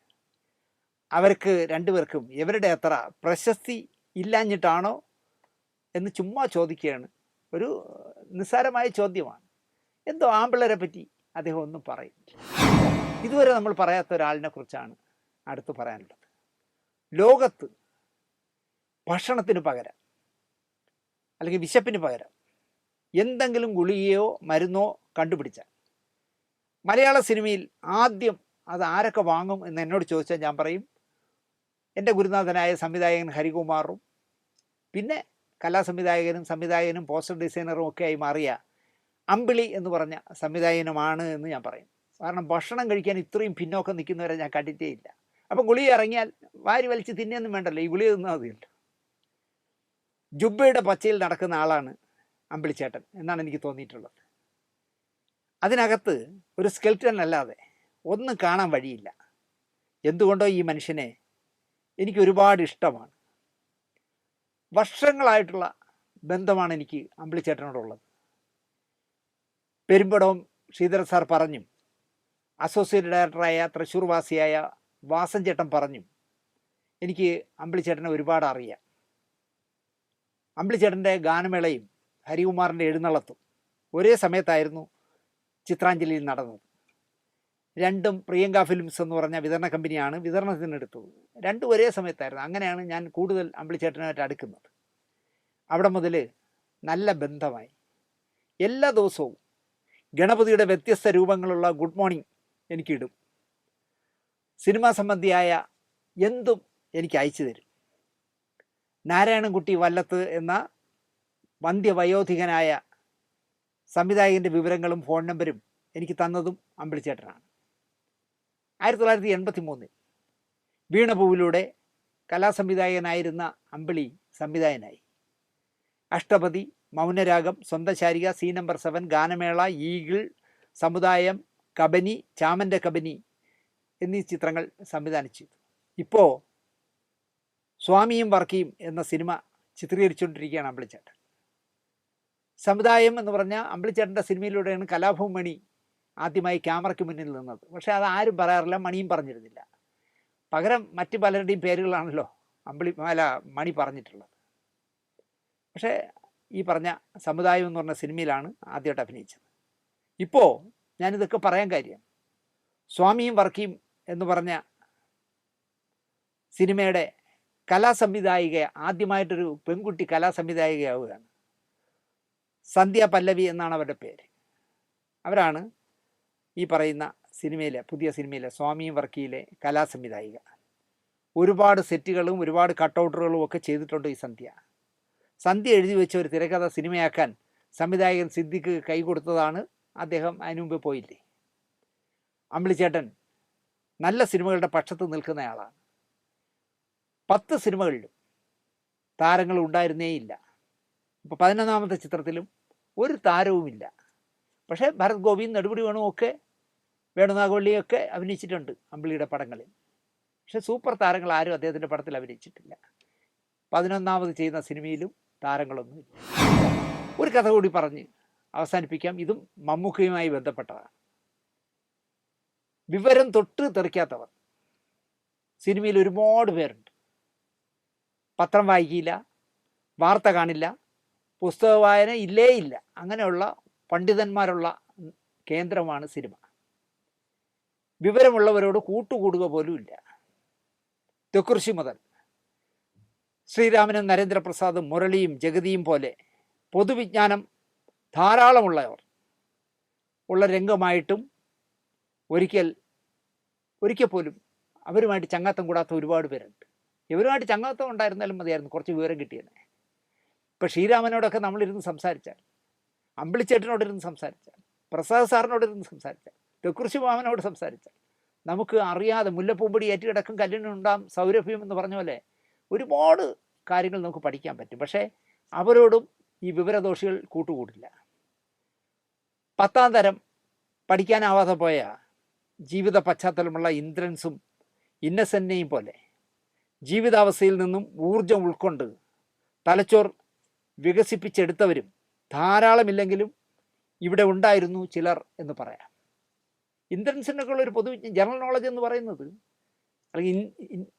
അവർക്ക് 2 പേർക്കും ഇവരുടെ അത്ര പ്രശസ്തി ഇല്ലാഞ്ഞിട്ടാണോ എന്ന് ചുമ്മാ ചോദിക്കുകയാണ്. ഒരു നിസ്സാരമായ ചോദ്യമാണ്. എന്തോ ആമ്പിള്ളേരെ പറ്റി അദ്ദേഹം ഒന്നും പറയും. ഇതുവരെ നമ്മൾ പറയാത്ത ഒരാളിനെ കുറിച്ചാണ് അടുത്ത് പറയാനുള്ളത്. ലോകത്ത് ഭക്ഷണത്തിന് പകരം അല്ലെങ്കിൽ വിശപ്പിന് പകരം എന്തെങ്കിലും ഗുളികയോ മരുന്നോ കണ്ടുപിടിച്ചാൽ മലയാള സിനിമയിൽ ആദ്യം അത് ആരൊക്കെ വാങ്ങും എന്ന് എന്നോട് ചോദിച്ചാൽ ഞാൻ പറയും എൻ്റെ ഗുരുനാഥനായ സംവിധായകൻ ഹരികുമാറും പിന്നെ കലാസംവിധായകനും സംവിധായകനും പോസ്റ്റർ ഡിസൈനറും ഒക്കെ ആയി മാറിയ അമ്പിളി എന്ന് പറഞ്ഞ സംവിധായകനുമാണ് എന്ന് ഞാൻ പറയും. കാരണം ഭക്ഷണം കഴിക്കാൻ ഇത്രയും പിന്നോക്കം നിൽക്കുന്നവരെ ഞാൻ കണ്ടിട്ടേ ഇല്ല. അപ്പം ഗുളിക ഇറങ്ങിയാൽ വാരി വലിച്ച് തിന്നൊന്നും വേണ്ടല്ലോ, ഈ ഗുളിക തിന്നാൽ മതിയല്ലോ. ജുബ്ബയുടെ പച്ചയിൽ നടക്കുന്ന ആളാണ് അമ്പിളിച്ചേട്ടൻ എന്നാണ് എനിക്ക് തോന്നിയിട്ടുള്ളത്. അതിനകത്ത് ഒരു സ്കെൽറ്റൻ അല്ലാതെ ഒന്നും കാണാൻ വഴിയില്ല. എന്തുകൊണ്ടോ ഈ മനുഷ്യനെ എനിക്ക് ഒരുപാട് ഇഷ്ടമാണ്. വർഷങ്ങളായിട്ടുള്ള ബന്ധമാണ് എനിക്ക് അമ്പിളിച്ചേട്ടനോടുള്ളത്. പെരുമ്പടവും ശ്രീധരൻ സാർ പറഞ്ഞും അസോസിയേറ്റ് ഡയറക്ടറായ തൃശ്ശൂർവാസിയായ വാസൻ ചേട്ടൻ പറഞ്ഞും എനിക്ക് അമ്പിളിച്ചേട്ടനെ ഒരുപാട് അറിയാം. അമ്പിളിച്ചേട്ടൻ്റെ ഗാനമേളയും ഹരികുമാറിൻ്റെ എഴുന്നള്ളത്തും ഒരേ സമയത്തായിരുന്നു ചിത്രാഞ്ജലിയിൽ നടന്നത്. രണ്ടും പ്രിയങ്ക ഫിലിംസ് എന്ന് പറഞ്ഞ വിതരണ കമ്പനിയാണ് വിതരണത്തിനെടുത്തത്. രണ്ടും ഒരേ സമയത്തായിരുന്നു. അങ്ങനെയാണ് ഞാൻ കൂടുതൽ അമ്പിളിച്ചേട്ടനായിട്ട് അടുക്കുന്നത്. അവിടെ മുതൽ നല്ല ബന്ധമായി. എല്ലാ ദിവസവും ഗണപതിയുടെ വ്യത്യസ്ത രൂപങ്ങളുള്ള ഗുഡ് മോർണിംഗ് എനിക്കിടും. സിനിമാ സംബന്ധിയായ എന്തും എനിക്ക് അയച്ചു തരും. നാരായണൻകുട്ടി വല്ലത്ത് എന്ന വന്ധ്യവയോധികനായ സംവിധായകൻ്റെ വിവരങ്ങളും ഫോൺ നമ്പരും എനിക്ക് തന്നതും അമ്പിളിച്ചേട്ടനാണ്. 1983 വീണപൂവിലൂടെ കലാസംവിധായകനായിരുന്ന അമ്പിളി സംവിധായകനായി. അഷ്ടപതി, മൗനരാഗം, സ്വന്തം ശാരിക, സി നമ്പർ 7, ഗാനമേള, ഈഗിൾ, സമുദായം, കബനി, ചാമൻ്റെ കബനി എന്നീ ചിത്രങ്ങൾ സംവിധാനം ചെയ്തു. ഇപ്പോൾ സ്വാമിയും വർക്കിയും എന്ന സിനിമ ചിത്രീകരിച്ചുകൊണ്ടിരിക്കുകയാണ് അമ്പിളിച്ചേട്ടൻ. സമുദായം എന്ന് പറഞ്ഞ അമ്പിളിച്ചേട്ടൻ്റെ സിനിമയിലൂടെയാണ് കലാഭവൻ മണി ആദ്യമായി ക്യാമറയ്ക്ക് മുന്നിൽ നിന്നത്. പക്ഷേ അത് ആരും പറയാറില്ല, മണിയും പറഞ്ഞിരുന്നില്ല. പകരം മറ്റ് പലരുടെയും പേരുകളാണല്ലോ മണി പറഞ്ഞിട്ടുള്ളത്. പക്ഷേ ഈ പറഞ്ഞ സമുദായം എന്ന് പറഞ്ഞ സിനിമയിലാണ് ആദ്യമായിട്ട് അഭിനയിച്ചത്. ഇപ്പോൾ ഞാനിതൊക്കെ പറയാൻ കാര്യം, സ്വാമിയും വർക്കിയും എന്ന് പറഞ്ഞ സിനിമയുടെ കലാസംവിധായിക ആദ്യമായിട്ടൊരു പെൺകുട്ടി കലാസംവിധായികയാവുകയാണ്. സന്ധ്യ പല്ലവി എന്നാണ് അവരുടെ പേര്. അവരാണ് ഈ പറയുന്ന സിനിമയിലെ, പുതിയ സിനിമയിലെ സ്വാമിയും വർക്കിയിലെ കലാസംവിധായിക. ഒരുപാട് സെറ്റുകളും ഒരുപാട് കട്ടൗട്ടുകളും ഒക്കെ ചെയ്തിട്ടുണ്ട് ഈ സന്ധ്യ എഴുതി വെച്ച ഒരു തിരക്കഥ സിനിമയാക്കാൻ സംവിധായകൻ സിദ്ദിഖ് കൈ കൊടുത്തതാണ്. അദ്ദേഹം അതിനു മുമ്പ് പോയില്ലേ. അമ്പിളിച്ചേട്ടൻ നല്ല സിനിമകളുടെ പക്ഷത്ത് നിൽക്കുന്നയാളാണ്. 10 സിനിമകളിലും താരങ്ങൾ ഉണ്ടായിരുന്നേയില്ല. ഇപ്പോൾ 11ാമത്തെ ചിത്രത്തിലും ഒരു താരവുമില്ല. പക്ഷേ ഭരത് ഗോപിയും നെടുമുടി വേണുമൊക്കെ വേണുനാഗവള്ളിയൊക്കെ അഭിനയിച്ചിട്ടുണ്ട് അമ്പിളിയുടെ പടങ്ങളിൽ. പക്ഷേ സൂപ്പർ താരങ്ങൾ ആരും അദ്ദേഹത്തിൻ്റെ പടത്തിൽ അഭിനയിച്ചിട്ടില്ല. 11ാമത് ചെയ്യുന്ന സിനിമയിലും താരങ്ങളൊന്നുമില്ല. ഒരു കഥ കൂടി പറഞ്ഞ് അവസാനിപ്പിക്കാം. ഇതും മമ്മൂക്കയുമായി ബന്ധപ്പെട്ടതാണ്. വിവരം തൊട്ട് തെറിക്കാത്തവർ സിനിമയിൽ ഒരുപാട് പേരുണ്ട്. പത്രം വായിക്കില്ല, വാർത്ത കാണില്ല, പുസ്തക വായന ഇല്ലേ ഇല്ല. അങ്ങനെയുള്ള പണ്ഡിതന്മാരുള്ള കേന്ദ്രമാണ് സിനിമ. വിവരമുള്ളവരോട് കൂട്ടുകൂടുക പോലും ഇല്ല. തെക്കുറിശി മുതൽ ശ്രീരാമനും നരേന്ദ്രപ്രസാദും മുരളിയും ജഗതിയും പോലെ പൊതുവിജ്ഞാനം ധാരാളമുള്ളവർ ഉള്ള രംഗമായിട്ടും ഒരിക്കൽ പോലും അവരുമായിട്ട് ചങ്ങാത്തം കൂടാത്ത ഒരുപാട് പേരുണ്ട്. ഇവരുമായിട്ട് ചങ്ങാത്തം ഉണ്ടായിരുന്നാലും മതിയായിരുന്നു, കുറച്ച് വിവരം കിട്ടിയെന്നെ. ഇപ്പോൾ ശ്രീരാമനോടൊക്കെ നമ്മളിരുന്ന് സംസാരിച്ചാൽ, അമ്പിളിച്ചേട്ടനോടിരുന്ന് സംസാരിച്ചാൽ, പ്രസാദ് സാറിനോടിരുന്ന് സംസാരിച്ചാൽ, തെക്കുറിശി മാമനോട് സംസാരിച്ചാൽ നമുക്ക് അറിയാതെ മുല്ലപ്പൂമ്പൊടി ഏറ്റുകിടക്കും കല്ലിനുണ്ടാം സൗരഭ്യം എന്ന് പറഞ്ഞ പോലെ ഒരുപാട് കാര്യങ്ങൾ നമുക്ക് പഠിക്കാൻ പറ്റും. പക്ഷേ അവരോടും ഈ വിവരദോഷികൾ കൂട്ടുകൂടില്ല. 10ാം തരം പഠിക്കാനാവാതെ പോയ ജീവിത പശ്ചാത്തലമുള്ള ഇന്ദ്രൻസും ഇന്നസെൻ്റിനെയും പോലെ ജീവിതാവസ്ഥയിൽ നിന്നും ഊർജം ഉൾക്കൊണ്ട് തലച്ചോർ വികസിപ്പിച്ചെടുത്തവരും ധാരാളമില്ലെങ്കിലും ഇവിടെ ഉണ്ടായിരുന്നു ചിലർ എന്ന് പറയാം. ഇന്ദ്രൻസിനൊക്കെ ഉള്ളൊരു പൊതു ജനറൽ നോളജ് എന്ന് പറയുന്നത്, അല്ലെങ്കിൽ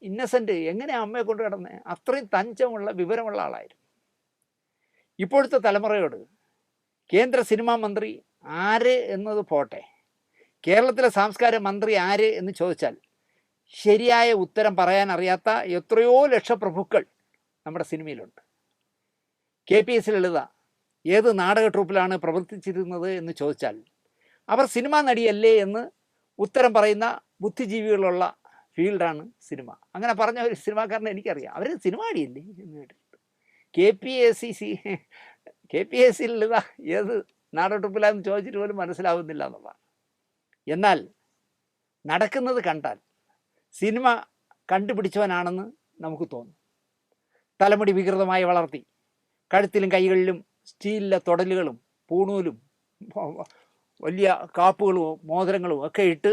ഇന്നസെൻ്റ് എങ്ങനെ അമ്മയെ കൊണ്ട് കിടന്നേ, അത്രയും തഞ്ചമുള്ള വിവരമുള്ള ആളായിരുന്നു. ഇപ്പോഴത്തെ തലമുറയോട് കേന്ദ്ര സിനിമാ മന്ത്രി ആര് എന്നത് പോട്ടെ, കേരളത്തിലെ സാംസ്കാരിക മന്ത്രി ആര് എന്ന് ചോദിച്ചാൽ ശരിയായ ഉത്തരം പറയാൻ അറിയാത്ത എത്രയോ ലക്ഷപ്രഭുക്കൾ നമ്മുടെ സിനിമയിലുണ്ട്. KPS ലളിത ഏത് നാടക ട്രൂപ്പിലാണ് പ്രവർത്തിച്ചിരുന്നത് എന്ന് ചോദിച്ചാൽ അവർ സിനിമാ നടിയല്ലേ എന്ന് ഉത്തരം പറയുന്ന ബുദ്ധിജീവികളുള്ള ഫീൽഡാണ് സിനിമ. അങ്ങനെ പറഞ്ഞ ഒരു സിനിമാക്കാരനെ എനിക്കറിയാം. അവർ സിനിമ നടിയല്ലേ എന്ന് കേട്ടിട്ടുണ്ട്. KPSC ഇതാ ഏത് നാടോട്ടുപ്പിലാന്ന് ചോദിച്ചിട്ട് പോലും മനസ്സിലാവുന്നില്ല എന്നുള്ളതാണ്. എന്നാൽ നടക്കുന്നത് കണ്ടാൽ സിനിമ കണ്ടുപിടിച്ചവനാണെന്ന് നമുക്ക് തോന്നും. തലമുടി വികൃതമായി വളർത്തി, കഴുത്തിലും കൈകളിലും സ്റ്റീലിലെ തുടലുകളും പൂണൂലും വലിയ കാപ്പുകളും മോതിരങ്ങളും ഒക്കെ ഇട്ട്,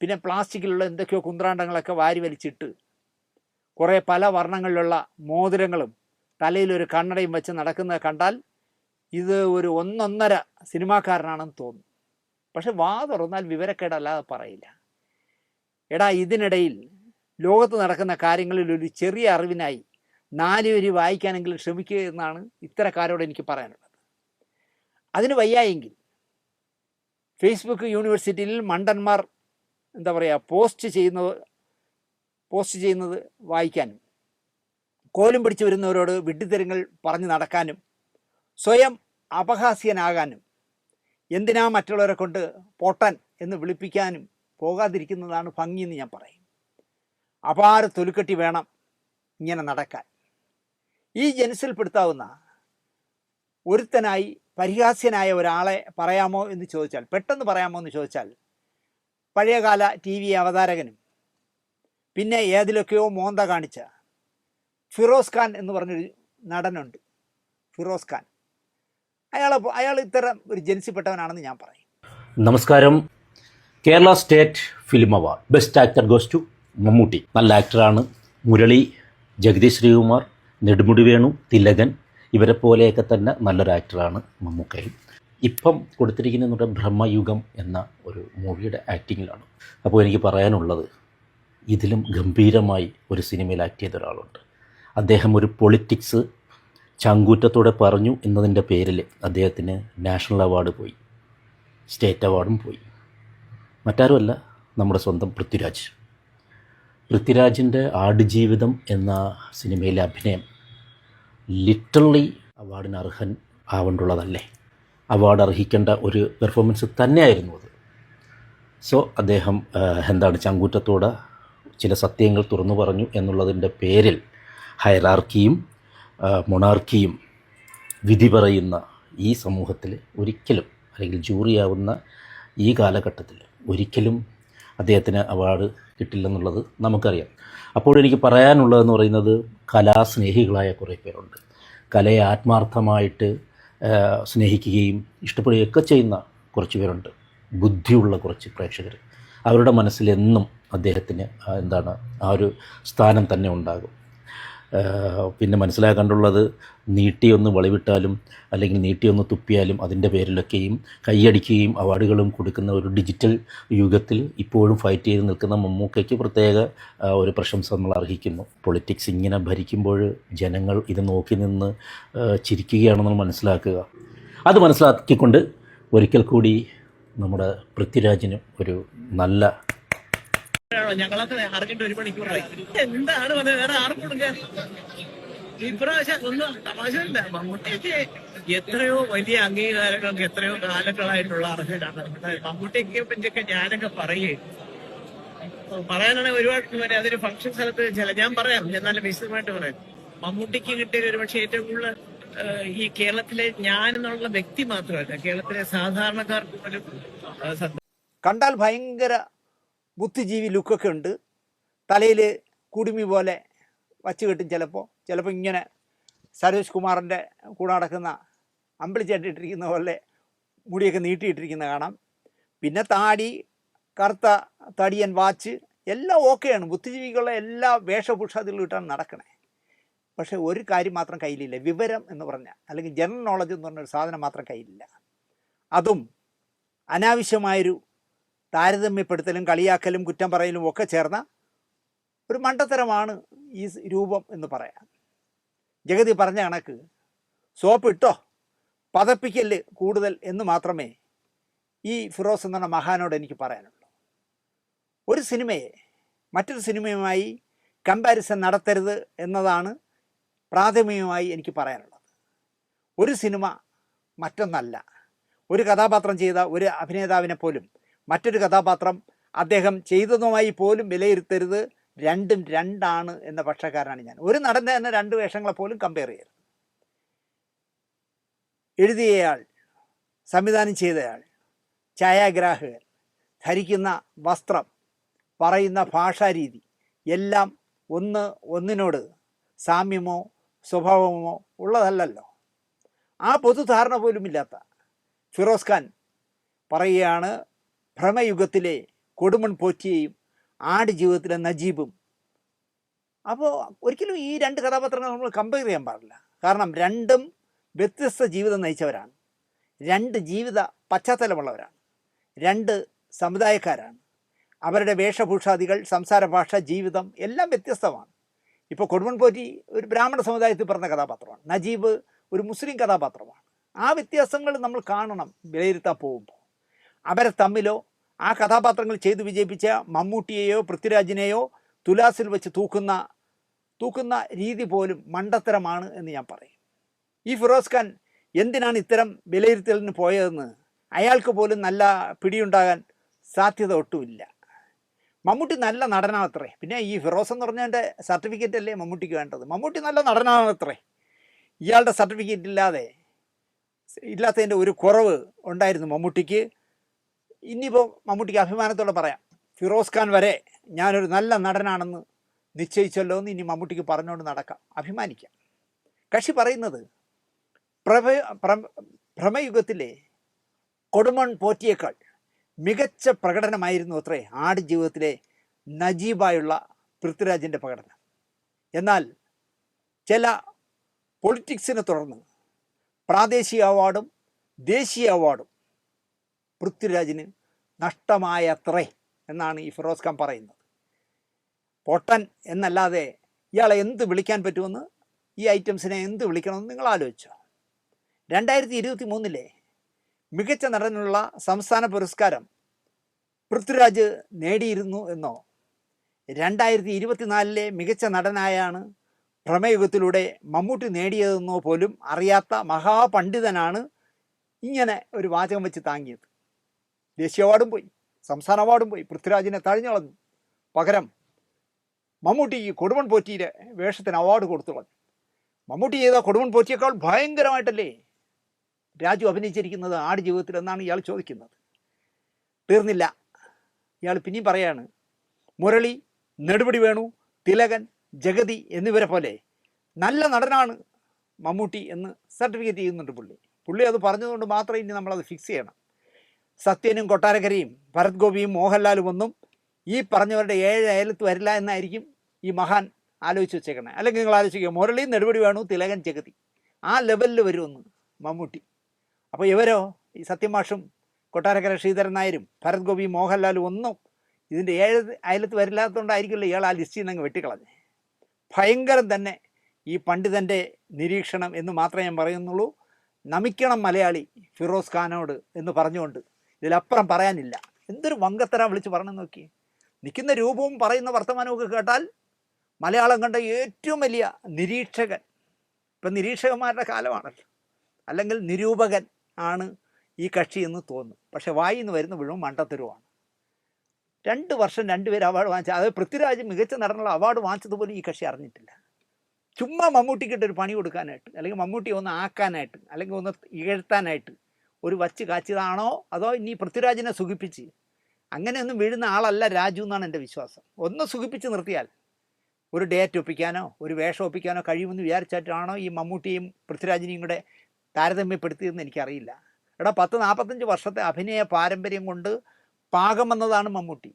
പിന്നെ പ്ലാസ്റ്റിക്കിലുള്ള എന്തൊക്കെയോ കുന്ത്രാണ്ടങ്ങളൊക്കെ വാരി വലിച്ചിട്ട്, കുറേ പല വർണ്ണങ്ങളിലുള്ള മോതിരങ്ങളും തലയിലൊരു കണ്ണടയും വെച്ച് നടക്കുന്നത് കണ്ടാൽ ഇത് ഒരു ഒന്നൊന്നര സിനിമാക്കാരനാണെന്ന് തോന്നും. പക്ഷെ വാ തുറന്നാൽ വിവരക്കേടല്ലാതെ പറയില്ല. എടാ, ഇതിനിടയിൽ ലോകത്ത് നടക്കുന്ന കാര്യങ്ങളിൽ ഒരു ചെറിയ അറിവിനായി 4 വരി വായിക്കാനെങ്കിലും ശ്രമിക്കുക എന്നാണ് ഇത്തരക്കാരോട് എനിക്ക് പറയാനുള്ളത്. അതിന് വയ്യായെങ്കിൽ ഫേസ്ബുക്ക് യൂണിവേഴ്സിറ്റിയിൽ മണ്ടന്മാർ എന്താ പറയുക പോസ്റ്റ് ചെയ്യുന്നത് വായിക്കാനും, കോലും പിടിച്ചു വരുന്നവരോട് വിഡ്ഢിത്തരങ്ങൾ പറഞ്ഞു നടക്കാനും, സ്വയം അപഹാസ്യനാകാനും, എന്തിനാ മറ്റുള്ളവരെ കൊണ്ട് പൊട്ടൻ എന്ന് വിളിപ്പിക്കാനും പോകാതിരിക്കുന്നതാണ് ഭംഗിയെന്ന് ഞാൻ പറയും. അപാര തൊലിക്കെട്ടി വേണം ഇങ്ങനെ നടക്കാൻ. ഈ ജനസിൽപ്പെടുത്താവുന്ന ഒരുത്തനായി പരിഹാസ്യനായ ഒരാളെ പറയാമോ എന്ന് ചോദിച്ചാൽ, പെട്ടെന്ന് പറയാമോ എന്ന് ചോദിച്ചാൽ, പഴയകാല TV അവതാരകനും പിന്നെ ഏതിലൊക്കെയോ മോന്ത കാണിച്ച ഫിറോസ് ഖാൻ എന്ന് പറഞ്ഞൊരു നടനുണ്ട്. ഫിറോസ് ഖാൻ അയാൾ ഇത്തരം ഒരു ജൻസിപ്പെട്ടവനാണെന്ന് ഞാൻ പറയും. നമസ്കാരം. Kerala state film award best actor goes to Mammootty. നല്ല ആക്ടറാണ്. മുരളി, ജഗദീഷ് ശ്രീകുമാർ, നെടുമുടി വേണു, തിലകൻ ഇവരെ പോലെയൊക്കെ തന്നെ നല്ലൊരു ആക്ടറാണ് മമ്മൂക്കയും. ഇപ്പം കൊടുത്തിരിക്കുന്ന ബ്രഹ്മയുഗം എന്ന ഒരു മൂവിയുടെ ആക്ടിങ്ങിലാണ്. അപ്പോൾ എനിക്ക് പറയാനുള്ളത്, ഇതിലും ഗംഭീരമായി ഒരു സിനിമയിൽ ആക്ട് ചെയ്ത ഒരാളുണ്ട്. അദ്ദേഹം ഒരു പൊളിറ്റിക്സ് ചങ്കൂറ്റത്തോടെ പറഞ്ഞു എന്നതിൻ്റെ പേരിൽ അദ്ദേഹത്തിന് നാഷണൽ അവാർഡ് പോയി, സ്റ്റേറ്റ് അവാർഡും പോയി. മറ്റാരുമല്ല, നമ്മുടെ സ്വന്തം പൃഥ്വിരാജിൻ്റെ ആടുജീവിതം എന്ന സിനിമയിലെ അഭിനയം ലിറ്ററലി അവാർഡിന് അർഹൻ ആവേണ്ടുള്ളതല്ലേ? അവാർഡ് അർഹിക്കേണ്ട ഒരു പെർഫോമൻസ് തന്നെയായിരുന്നു അത്. സോ അദ്ദേഹം ചങ്കൂറ്റത്തോടെ ചില സത്യങ്ങൾ തുറന്നു പറഞ്ഞു എന്നുള്ളതിൻ്റെ പേരിൽ ഹൈറാർക്കിയും മൊണാർക്കിയും വിധി പറയുന്ന ഈ സമൂഹത്തിൽ ഒരിക്കലും, അല്ലെങ്കിൽ ജൂറിയാവുന്ന ഈ കാലഘട്ടത്തിൽ ഒരിക്കലും അദ്ദേഹത്തിന് അവാർഡ് കിട്ടില്ലെന്നുള്ളത് നമുക്കറിയാം. അപ്പോഴെനിക്ക് പറയാനുള്ളതെന്ന് പറയുന്നത്, കലാസ്നേഹികളായ കുറേ പേരുണ്ട്. കലയെ ആത്മാർത്ഥമായിട്ട് സ്നേഹിക്കുകയും ഇഷ്ടപ്പെടുകയൊക്കെ ചെയ്യുന്ന കുറച്ച് പേരുണ്ട്. ബുദ്ധിയുള്ള കുറച്ച് പ്രേക്ഷകർ. അവരുടെ മനസ്സിലെന്നും അദ്ദേഹത്തിന് ആ ഒരു സ്ഥാനം തന്നെ ഉണ്ടാകും. പിന്നെ മനസ്സിലാക്കേണ്ടുള്ളത്, നീട്ടിയൊന്ന് വളവിട്ടാലും അല്ലെങ്കിൽ നീട്ടിയൊന്ന് തുപ്പിയാലും അതിൻ്റെ പേരിലൊക്കെയും കൈയടിക്കുകയും അവാർഡുകളും കൊടുക്കുന്ന ഒരു ഡിജിറ്റൽ യുഗത്തിൽ ഇപ്പോഴും ഫൈറ്റ് ചെയ്ത് നിൽക്കുന്ന മമ്മൂക്കയ്ക്ക് പ്രത്യേക ഒരു പ്രശംസ നമ്മൾ അർഹിക്കുന്നു. പൊളിറ്റിക്സ് ഇങ്ങനെ ഭരിക്കുമ്പോൾ ജനങ്ങൾ ഇത് നോക്കി നിന്ന് ചിരിക്കുകയാണെന്ന് മനസ്സിലാക്കുക. അത് മനസ്സിലാക്കിക്കൊണ്ട് ഒരിക്കൽ കൂടി നമ്മുടെ പൃഥ്വിരാജിന് ഒരു നല്ല ഞങ്ങളൊക്കെ അറിഞ്ഞിട്ട് 1 മണിക്കൂറായി. എന്താണ് വേറെ ആർക്കും കൊടുക്കാൻ? ഇപ്രാവശ്യം ഒന്നും തമാശയില്ല. മമ്മൂട്ടിക്ക് എത്രയോ വലിയ അംഗീകാരങ്ങൾക്ക് എത്രയോ കാലങ്ങളായിട്ടുള്ള അർഹരാണ്. മമ്മൂട്ടിയെ പറ്റിയൊക്കെ ഞാനൊക്കെ പറയാനാണെങ്കിൽ ഒരുപാട് അതൊരു ഫംഗ്ഷൻ സ്ഥലത്ത് ഞാൻ പറയാം, എന്നാലും വിശദമായിട്ട് പറയാം. മമ്മൂട്ടിക്ക് കിട്ടിയ ഒരു പക്ഷേ ഏറ്റവും കൂടുതൽ ഈ കേരളത്തിലെ ഞാൻ എന്നുള്ള വ്യക്തി മാത്രമല്ല, കേരളത്തിലെ സാധാരണക്കാർക്ക് പോലും കണ്ടാൽ ഭയങ്കര ബുദ്ധിജീവി ലുക്കൊക്കെ ഉണ്ട്. തലയിൽ കുടുമി പോലെ വച്ച് കെട്ടും. ചിലപ്പോൾ ഇങ്ങനെ സരോജ് കുമാറിൻ്റെ കൂടെ നടക്കുന്ന അമ്പിളിച്ചേട്ടിട്ടിരിക്കുന്ന പോലെ മുടിയൊക്കെ നീട്ടിയിട്ടിരിക്കുന്ന കാണാം. പിന്നെ താടി, കറുത്ത തടിയൻ വാച്ച് എല്ലാം ഓക്കെയാണ്. ബുദ്ധിജീവികളുടെ എല്ലാ വേഷഭൂഷാദികളും ഇട്ടാണ് നടക്കണേ. പക്ഷേ ഒരു കാര്യം മാത്രം കയ്യിലില്ല, വിവരം എന്ന് പറഞ്ഞാൽ, അല്ലെങ്കിൽ ജനറൽ നോളജ് എന്ന് പറഞ്ഞൊരു സാധനം മാത്രം കയ്യിലില്ല. അതും അനാവശ്യമായൊരു താരതമ്യപ്പെടുത്തലും കളിയാക്കലും കുറ്റം പറയലും ഒക്കെ ചേർന്ന ഒരു മണ്ടത്തരമാണ് ഈ രൂപം എന്ന് പറയാം. ജഗതി പറഞ്ഞ കണക്ക് സോപ്പ് ഇട്ടോ, പതപ്പിക്കല് കൂടുതൽ എന്ന് മാത്രമേ ഈ ഫിറോസ് എന്ന മഹാനോട് എനിക്ക് പറയാനുള്ളൂ. ഒരു സിനിമയെ മറ്റൊരു സിനിമയുമായി കമ്പാരിസൺ നടത്തരുത് എന്നതാണ് പ്രാഥമികമായി എനിക്ക് പറയാനുള്ളത്. ഒരു സിനിമ മറ്റൊന്നല്ല. ഒരു കഥാപാത്രം ചെയ്ത ഒരു അഭിനേതാവിനെ പോലും മറ്റൊരു കഥാപാത്രം അദ്ദേഹം ചെയ്തതുമായി പോലും വിലയിരുത്തരുത്. രണ്ടും രണ്ടാണ് എന്ന പക്ഷക്കാരനാണ് ഞാൻ. ഒരു നടൻ്റെ തന്നെ 2 വേഷങ്ങളെ പോലും കമ്പയർ ചെയ്യരുത്. എഴുതിയയാൾ, സംവിധാനം ചെയ്തയാൾ, ഛായാഗ്രാഹകർ, ധരിക്കുന്ന വസ്ത്രം, പറയുന്ന ഭാഷാരീതി എല്ലാം ഒന്നിനോട് സാമ്യമോ സ്വഭാവമോ ഉള്ളതല്ലല്ലോ. ആ പൊതുധാരണ പോലുമില്ലാത്ത ഫിറോസ് ഖാൻ പറയുകയാണ് ഭ്രമയുഗത്തിലെ കൊടുമൺ പോറ്റിയെയും ആടുജീവിതത്തിലെ നജീബും. അപ്പോൾ ഒരിക്കലും ഈ രണ്ട് കഥാപാത്രങ്ങൾ നമ്മൾ കമ്പയർ ചെയ്യാൻ പാടില്ല. കാരണം രണ്ടും വ്യത്യസ്ത ജീവിതം നയിച്ചവരാണ്, രണ്ട് ജീവിത പശ്ചാത്തലമുള്ളവരാണ്, രണ്ട് സമുദായക്കാരാണ്. അവരുടെ വേഷഭൂഷാദികൾ, സംസാര ഭാഷ, ജീവിതം എല്ലാം വ്യത്യസ്തമാണ്. ഇപ്പോൾ കൊടുമൺ പോറ്റി ഒരു ബ്രാഹ്മണ സമുദായത്തിൽ പറഞ്ഞ കഥാപാത്രമാണ്, നജീബ് ഒരു മുസ്ലിം കഥാപാത്രമാണ്. ആ വ്യത്യാസങ്ങൾ നമ്മൾ കാണണം വിലയിരുത്താൻ പോകുമ്പോൾ. അവരെ തമ്മിലോ ആ കഥാപാത്രങ്ങൾ ചെയ്തു വിജയിപ്പിച്ച മമ്മൂട്ടിയെയോ പൃഥ്വിരാജിനെയോ തുലാസിൽ വെച്ച് തൂക്കുന്ന രീതി പോലും മണ്ടത്തരമാണ് എന്ന് ഞാൻ പറയും. ഈ ഫിറോസ് ഖാൻ എന്തിനാണ് ഇത്തരം വിലയിരുത്തലിന് പോയതെന്ന് അയാൾക്ക് പോലും നല്ല പിടിയുണ്ടാകാൻ സാധ്യത ഒട്ടുമില്ല. മമ്മൂട്ടി നല്ല നടനാണത്രേ. പിന്നെ ഈ ഫിറോസ് എന്ന് പറഞ്ഞതിൻ്റെ സർട്ടിഫിക്കറ്റ് അല്ലേ മമ്മൂട്ടിക്ക് വേണ്ടത്? മമ്മൂട്ടി നല്ല നടനാണത്രേ. ഇയാളുടെ സർട്ടിഫിക്കറ്റ് ഇല്ലാത്തതിൻ്റെ ഒരു കുറവ് ഉണ്ടായിരുന്നു മമ്മൂട്ടിക്ക്. ഇനിയിപ്പോൾ മമ്മൂട്ടിക്ക് അഭിമാനത്തോടെ പറയാം, ഫിറോസ് ഖാൻ വരെ ഞാനൊരു നല്ല നടനാണെന്ന് നിശ്ചയിച്ചല്ലോ എന്ന് ഇനി മമ്മൂട്ടിക്ക് പറഞ്ഞുകൊണ്ട് നടക്കാം, അഭിമാനിക്കാം. കക്ഷി പറയുന്നത് ഭ്രമയുഗത്തിലെ കൊടുമൺ പോറ്റിയേക്കാൾ മികച്ച പ്രകടനമായിരുന്നു അത്രേ ആടുജീവിതത്തിലെ നജീബായുള്ള പൃഥ്വിരാജിൻ്റെ പ്രകടനം. എന്നാൽ ചില പൊളിറ്റിക്സിനെ തുടർന്ന് പ്രാദേശിക അവാർഡും ദേശീയ അവാർഡും പൃഥ്വിരാജിന് നഷ്ടമായത്രേ എന്നാണ് ഈ ഫിറോസ് ഖാൻ പറയുന്നത്. പൊട്ടൻ എന്നല്ലാതെ ഇയാളെ എന്ത് വിളിക്കാൻ പറ്റുമെന്ന്, ഈ ഐറ്റംസിനെ എന്ത് വിളിക്കണമെന്ന് നിങ്ങൾ ആലോചിച്ചോ? 2023 മികച്ച നടനുള്ള സംസ്ഥാന പുരസ്കാരം പൃഥ്വിരാജ് നേടിയിരുന്നു എന്നോ 2024 മികച്ച നടനായാണ് ഭ്രമയുഗത്തിലൂടെ മമ്മൂട്ടി നേടിയതെന്നോ പോലും അറിയാത്ത മഹാപണ്ഡിതനാണ് ഇങ്ങനെ ഒരു വാചകം വെച്ച് താങ്ങിയത്. ദേശീയ അവാർഡും പോയി, സംസ്ഥാന അവാർഡും പോയി, പൃഥ്വിരാജിനെ തഴഞ്ഞു കളഞ്ഞു. പകരം മമ്മൂട്ടിക്ക് കൊടുമൺ പോറ്റിയുടെ വേഷത്തിന് അവാർഡ് കൊടുത്തു കളഞ്ഞു. മമ്മൂട്ടി ചെയ്ത കൊടുമൺ പോറ്റിയേക്കാൾ ഭയങ്കരമായിട്ടല്ലേ രാജു അഭിനയിച്ചിരിക്കുന്നത് ആടുജീവിതത്തിൽ എന്നാണ് ഇയാൾ ചോദിക്കുന്നത്. തീർന്നില്ല, ഇയാൾ പിന്നെയും പറയാണ്, മുരളി, നെടുമുടി വേണു, തിലകൻ, ജഗതി എന്നിവരെ പോലെ നല്ല നടനാണ് മമ്മൂട്ടി എന്ന് സർട്ടിഫിക്കറ്റ് ചെയ്യുന്നുണ്ട് പുള്ളി. അത് പറഞ്ഞതുകൊണ്ട് മാത്രം ഇനി നമ്മളത് ഫിക്സ് ചെയ്യണം. സത്യനും കൊട്ടാരക്കരയും ഭരത് ഗോപിയും മോഹൻലാലും ഒന്നും ഈ പറഞ്ഞവരുടെ 7 അയലത്ത് വരില്ല എന്നായിരിക്കും ഈ മഹാൻ ആലോചിച്ച് വെച്ചേക്കണേ. അല്ലെങ്കിൽ നിങ്ങൾ ആലോചിക്കുക, മുരളി, നെടുമുടി വേണു, തിലകൻ, ജഗതി ആ ലെവലിൽ വരുമെന്ന് മമ്മൂട്ടി. അപ്പോൾ ഇവരോ, ഈ സത്യമാഷും കൊട്ടാരക്കര ശ്രീധരൻ നായരും ഭരത് ഗോപിയും മോഹൻലാലും ഒന്നും ഇതിൻ്റെ 7 അയലത്ത് വരില്ലാത്തതുകൊണ്ടായിരിക്കുമല്ലോ ഇയാൾ ആ ലിസ്റ്റിൽ നിന്ന് അങ്ങ് വെട്ടിക്കളഞ്ഞ്. ഭയങ്കരം തന്നെ ഈ പണ്ഡിതൻ്റെ നിരീക്ഷണം എന്ന് മാത്രമേ ഞാൻ പറയുന്നുള്ളൂ. നമിക്കണം മലയാളി ഫിറോസ് ഖാനോട് എന്ന് പറഞ്ഞുകൊണ്ട് ഇതിലപ്പുറം പറയാനില്ല. എന്തൊരു വങ്കത്തര വിളിച്ച് പറഞ്ഞു നോക്കി. നിൽക്കുന്ന രൂപവും പറയുന്ന വർത്തമാനവും ഒക്കെ കേട്ടാൽ മലയാളം കണ്ട ഏറ്റവും വലിയ നിരീക്ഷകൻ, ഇപ്പം നിരീക്ഷകന്മാരുടെ കാലമാണല്ലോ, അല്ലെങ്കിൽ നിരൂപകൻ ആണ് ഈ കക്ഷി എന്ന് തോന്നും. പക്ഷെ വായിൽ നിന്ന് വരുന്ന മുഴുവൻ മണ്ടത്തരവുമാണ്. 2 വർഷം 2 പേര് അവാർഡ് വാങ്ങിച്ച, അത് പൃഥ്വിരാജ് മികച്ച നടനുള്ള അവാർഡ് വാങ്ങിച്ചതുപോലും ഈ കക്ഷി അറിഞ്ഞിട്ടില്ല. ചുമ്മാ മമ്മൂട്ടിക്കിട്ടൊരു പണി കൊടുക്കാനായിട്ട്, അല്ലെങ്കിൽ മമ്മൂട്ടി ഒന്ന് ആക്കാനായിട്ട്, അല്ലെങ്കിൽ ഒന്ന് ഇകഴ്ത്താനായിട്ട് ഒരു വച്ച് കാച്ചിയതാണോ അതോ ഇനി പൃഥ്വിരാജിനെ സുഖിപ്പിച്ച്, അങ്ങനെയൊന്നും വീഴുന്ന ആളല്ല രാജു എന്നാണ് എൻ്റെ വിശ്വാസം. ഒന്ന് സുഖിപ്പിച്ച് നിർത്തിയാൽ ഒരു ഡേറ്റ് ഒപ്പിക്കാനോ ഒരു വേഷം ഒപ്പിക്കാനോ കഴിയുമെന്ന് വിചാരിച്ചിട്ടാണോ ഈ മമ്മൂട്ടിയും പൃഥ്വിരാജിനെയും കൂടെ താരതമ്യപ്പെടുത്തിയതെന്ന് എനിക്കറിയില്ല. 10-45 വർഷത്തെ അഭിനയ പാരമ്പര്യം കൊണ്ട് പാകം വന്നതാണ് മമ്മൂട്ടി.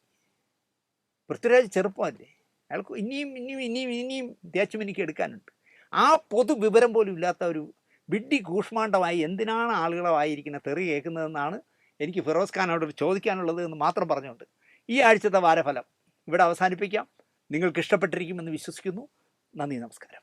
പൃഥ്വിരാജ് ചെറുപ്പമല്ലേ, അയാൾക്ക് ഇനിയും തേച്ചുമിനിക്ക് എടുക്കാനുണ്ട്. ആ പൊതുവിവരം പോലും ഇല്ലാത്ത ഒരു വിഡ്ഢി കൂഷ്മാണ്ഡമായി എന്തിനാണ് ആളുകളെ വായിരിക്കുന്ന തെറി കേൾക്കുന്നതെന്നാണ് എനിക്ക് ഫിറോസ് ഖാനോട് ചോദിക്കാനുള്ളത് എന്ന് മാത്രം പറഞ്ഞുകൊണ്ട് ഈ ആഴ്ചത്തെ വാരഫലം ഇവിടെ അവസാനിപ്പിക്കാം. നിങ്ങൾക്ക് ഇഷ്ടപ്പെട്ടിരിക്കുമെന്ന് വിശ്വസിക്കുന്നു. നന്ദി, നമസ്കാരം.